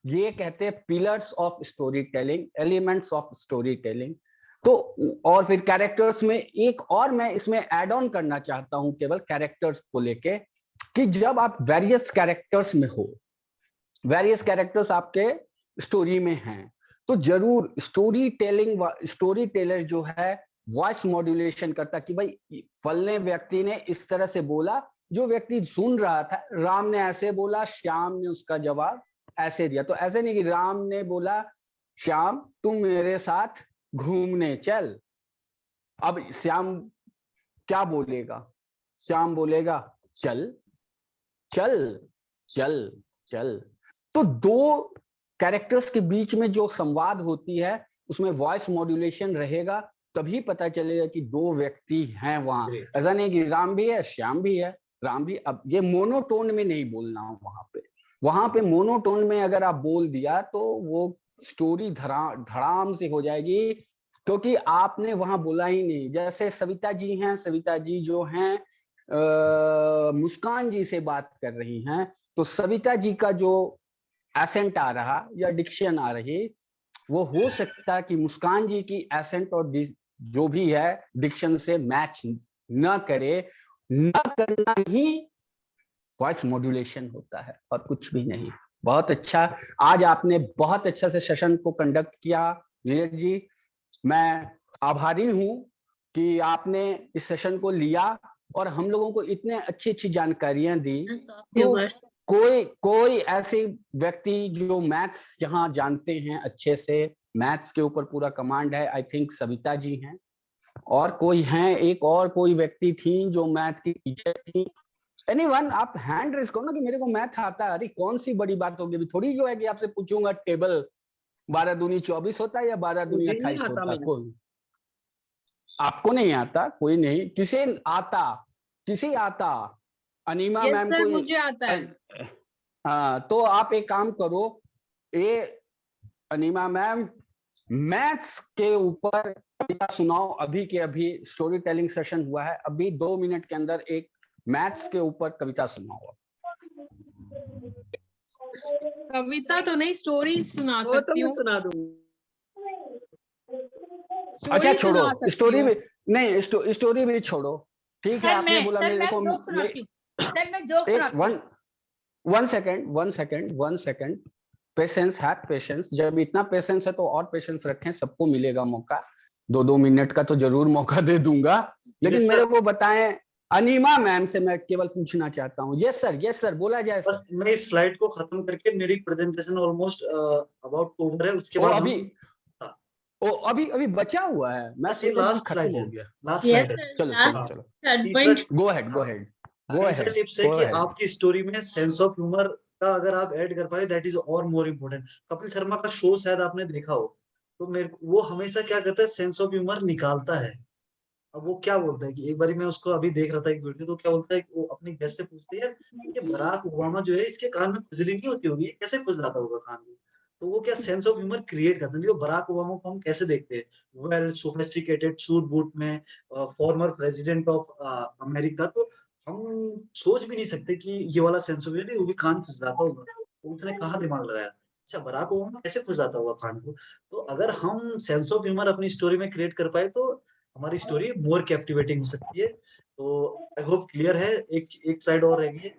ये कहते हैं pillars of story telling, elements of story telling. तो और फिर कैरेक्टर्स में एक और मैं इसमें ऐड ऑन करना चाहता हूं केवल कैरेक्टर्स को लेके, कि जब आप वेरियस कैरेक्टर्स में हो, वेरियस कैरेक्टर्स आपके स्टोरी में हैं, तो जरूर स्टोरी टेलर जो है वॉइस मॉड्यूलेशन करता कि भाई फलने व्यक्ति ने इस तरह से बोला, जो व्यक्ति सुन रहा था, राम ने ऐसे बोला, श्याम ने उसका जवाब ऐसे दिया। तो ऐसे नहीं कि राम ने बोला श्याम तुम मेरे साथ घूमने चल, अब श्याम क्या बोलेगा? श्याम बोलेगा चल चल चल चल। तो दो कैरेक्टर्स के बीच में जो संवाद होती है उसमें वॉइस मॉड्यूलेशन रहेगा, तभी पता चलेगा कि दो व्यक्ति हैं वहां। ऐसा नहीं कि राम भी है श्याम भी है, राम भी। अब ये मोनोटोन में नहीं बोलना वहां पे मोनोटोन में अगर आप बोल दिया तो वो स्टोरी धड़ाम से हो जाएगी, क्योंकि आपने वहां बोला ही नहीं। जैसे सविता जी हैं, सविता जी जो हैं मुस्कान जी से बात कर रही हैं, तो सविता जी का जो एसेंट आ रहा या डिक्शन आ रही, वो हो सकता है कि मुस्कान जी की एसेंट और जो भी है डिक्शन से मैच न करे। न करना ही वॉइस मॉड्यूलेशन होता है और कुछ भी नहीं। बहुत अच्छा, आज आपने बहुत अच्छा से सेशन को कंडक्ट किया नीरज जी, मैं आभारी हूं कि आपने इस सेशन को लिया और हम लोगों को इतने अच्छी अच्छी जानकारियां दी। तो कोई ऐसे व्यक्ति जो मैथ्स यहाँ जानते हैं अच्छे से, मैथ्स के ऊपर पूरा कमांड है, आई थिंक सविता जी हैं, और कोई हैं, एक और कोई व्यक्ति थी जो मैथ की टीचर थी। एनीवन, आप हैंड रेज करो ना कि मेरे को मैथ आता है। अरे कौन सी बड़ी बात होगी, अभी थोड़ी जो है कि आपसे पूछूंगा टेबल 12 दूनी 24 होता है या 12 दूनी 28 होता है। कोई आपको नहीं आता, कोई नहीं, किसी आता अनीमा मैम को मुझे आता है। हाँ, तो आप एक काम करो, ये अनीमा मैम मैथ्स के ऊपर कविता सुनाओ। अभी के अभी स्टोरी टेलिंग सेशन हुआ है, अभी 2 मिनट के अंदर एक मैथ्स के ऊपर कविता सुनाओ। कविता तो नहीं, स्टोरी सुना सकती हूँ। सुना दूंगी। अच्छा छोड़ो, स्टोरी भी नहीं, स्टोरी भी छोड़ो, ठीक है। आपने बोला मेरे को वन सेकेंड पेशेंस है, पेशेंस। जब इतना पेशेंस है तो और पेशेंस रखें, सबको मिलेगा मौका। 2-2 मिनट का तो जरूर मौका दे दूंगा, लेकिन मेरे को बताएं, अनीमा मैम से मैं केवल पूछना चाहता हूँ। यस सर, बोला जाए। बस मैं इस स्लाइड को खत्म करके, मेरी प्रेजेंटेशन ऑलमोस्ट अबाउट ओवर है, उसके बाद अभी बचा हुआ है। मैं लास्ट खत्म हो गया, लास्ट स्लाइड है। चलो गो अहेड। टिप्स है कि आपकी स्टोरी में सेंस ऑफ ह्यूमर का अगर आप ऐड कर पाए, दैट इज और मोर इम्पोर्टेंट। कपिल शर्मा का शो शायद आपने देखा हो, तो वो हमेशा क्या करता है, सेंस ऑफ ह्यूमर निकालता है। अब वो क्या बोलता है कि एक बारी मैं उसको अभी देख रहा था एक वीडियो, तो क्या बोलता है कि वो अपनी गेस्ट से पूछते हैं कि बराक ओबामा जो है, इसके कान में खुजली नहीं होती होगी, कैसे खुजलाता होगा कान में। तो वो क्या सेंस ऑफ ह्यूमर क्रिएट करते हैं। बराक ओबामा को हम कैसे देखते हैं, वेल सोफिस्टिकेटेड सूट बूट में, फॉर्मर प्रेसिडेंट ऑफ अमेरिका। तो हम सोच भी नहीं सकते कि ये वाला सेंस ऑफ ह्यूमर, वो भी कान खुजलाता होगा। तो उसने कहाँ दिमाग लगाया, अच्छा बराक ओबामा कैसे खुजलाता होगा कान को। तो अगर हम सेंस ऑफ ह्यूमर अपनी स्टोरी में क्रिएट कर पाए तो हमारी स्टोरी मोर कैप्टिवेटिंग हो सकती है। तो आई होप क्लियर है। एक स्लाइड और रह गई,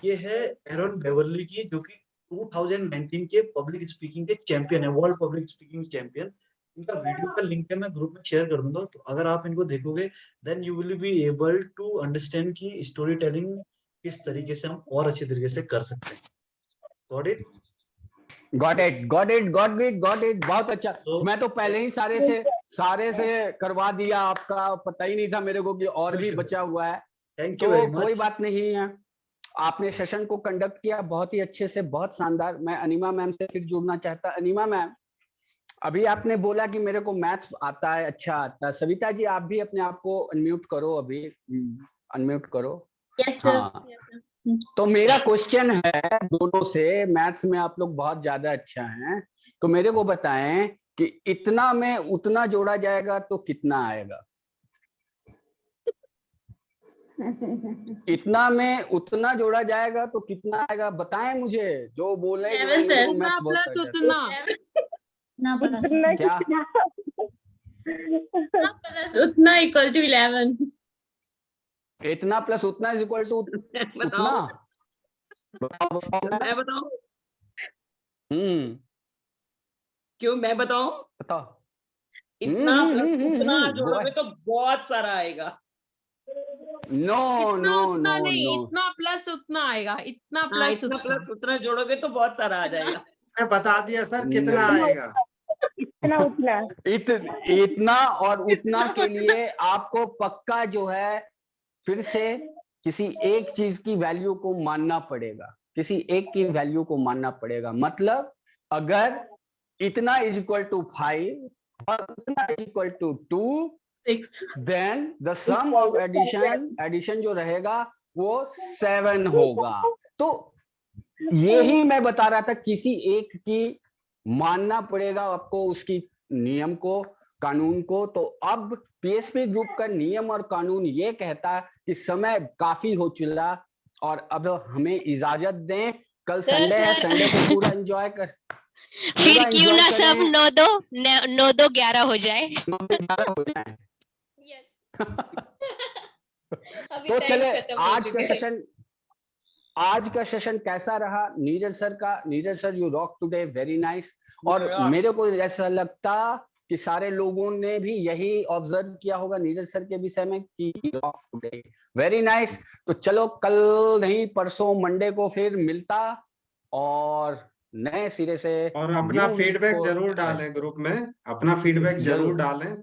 ये है एरन बेवर्ली की, जो कि 2019 के पब्लिक स्पीकिंग के चैंपियन है, वर्ल्ड पब्लिक स्पीकिंग चैंपियन। इनका वीडियो का लिंक है, मैं ग्रुप में शेयर कर दूंगा। तो अगर आप इनको देखोगे, then you will be able to understand कि स्टोरी टेलिंग किस तरीके से हम और अच्छे तरीके से कर सकते हैं। Got it. बहुत अच्छा। मैं तो पहले ही सारे से करवा दिया, आपका पता ही नहीं था मेरे को कि और भी बचा हुआ है। Thank you very much. कोई बात नहीं है, आपने सेशन को कंडक्ट किया बहुत ही अच्छे से, बहुत शानदार। मैं अनीमा मैम से फिर जुड़ना चाहता। अनीमा मैम, अभी आपने बोला कि मेरे को मैथ्स आता है, अच्छा आता है। सविता जी आप भी अपने आप को अनम्यूट करो, अभी अनम्यूट करो। हाँ, तो मेरा क्वेश्चन है दोनों से, मैथ्स में आप लोग बहुत ज्यादा अच्छा हैं, तो मेरे को बताएं कि इतना में उतना जोड़ा जाएगा तो कितना आएगा। इतना में उतना जोड़ा जाएगा तो कितना आएगा बताएं मुझे, जो बोले जो Eleven, sir. उतना प्लस उतना ना प्लस क्या उतना इक्वल टू 11। इतना प्लस उतना इज इक्वल टू उतना। बताओ बताओ मैं बताऊं? क्यों मैं बताऊं? बताओ। इतना प्लस उतना go जोड़ोगे ahead. तो बहुत सारा आएगा। नो इतना नो उतना नो नहीं, नो इतना प्लस उतना आएगा, इतना हाँ, प्लस इतना उतना। प्लस उतना जोड़ोगे तो बहुत सारा आ जाएगा। मैंने बता दिया सर कितना नहीं। आएगा। इतना और उतना के लिए आपको पक्का जो है फिर से किसी एक चीज की वैल्यू को मानना पड़ेगा, किसी एक की वैल्यू को मानना पड़ेगा। मतलब अगर इतना इज इक्वल टू 5 और उतना is equal to 2, 6 then the sum of addition जो रहेगा वो 7 होगा। तो यही मैं बता रहा था, किसी एक की मानना पड़ेगा आपको, उसकी नियम को, कानून को। तो अब पीएसपी ग्रुप का नियम और कानून ये कहता है कि समय काफी हो चुका और अब हमें इजाजत दें। कल संडे है, संडे को पूरा एंजॉय कर, फिर क्यों ना सब 9-2-11 हो जाए। 9-11 हो जाए। अभी तो टाइम चले खत्म हो आज का चुका है। सेशन, आज का सेशन कैसा रहा नीरज सर का? Neeraj sir you rock today, very nice. और मेरे को ऐसा लगता कि सारे लोगों ने भी यही ऑब्जर्व किया होगा नीरज सर के विषय में कि रॉक टुडे, वेरी नाइस। तो चलो कल नहीं परसों मंडे को फिर मिलता और नए सिरे से और अपना न्यू फीडबैक को जरूर डालें ग्रुप में, अपना फीडबैक जरूर डालें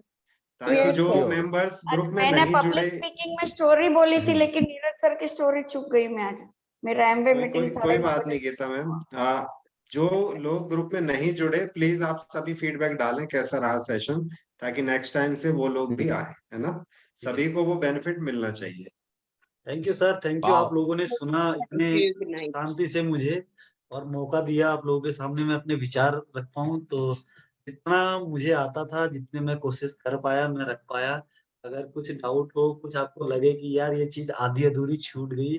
ताकि जो Sure. मेंबर्स ग्रुप में मैंने नहीं पब्लिक जुड़े। स्पीकिंग में स्टोरी बोली थी लेकिन नीरज सर की स्टोरी चुक गई मैं आज। मेरा एमवे मीटिंग कोई बात नहीं गीता मैम। जो लोग ग्रुप में नहीं जुड़े प्लीज आप सभी फीडबैक डालें कैसा रहा सेशन, ताकि नेक्स्ट टाइम से वो लोग भी आए, है ना? सभी को वो बेनिफिट मिलना चाहिए। Thank you sir, thank you. आप लोगों ने सुना इतने शांति से मुझे और मौका दिया आप लोगों के सामने मैं अपने विचार रख पाऊं। तो जितना मुझे आता था, जितने मैं कोशिश कर पाया, मैं रख पाया। अगर कुछ डाउट हो, कुछ आपको लगे कि यार ये चीज आधी अधूरी छूट गई,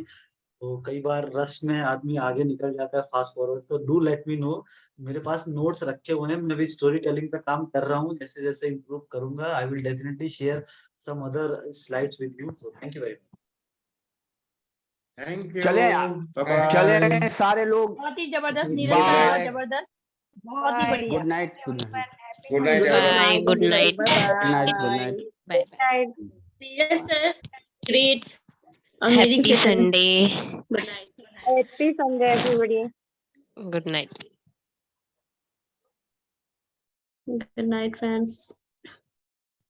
तो कई बार रश में आदमी आगे निकल जाता है फास्ट फॉरवर्ड, तो डू लेट मी नो। मेरे पास नोट्स रखे हुए हैं, मैं भी स्टोरी टेलिंग पे काम कर रहा हूँ। जैसे जैसे इम्प्रूव करूंगा I will definitely share some other slides with you. So thank you very much. Thank you, चले सारे लोग, बहुत ही जबरदस्त नीरज सर, बहुत जबरदस्त, बहुत ही बढ़िया। Good night, good night, good night, good night, good night. Neeraj sir, great, amazing happy session. Sunday, good night. Happy Sunday everybody. Good night. Good night friends.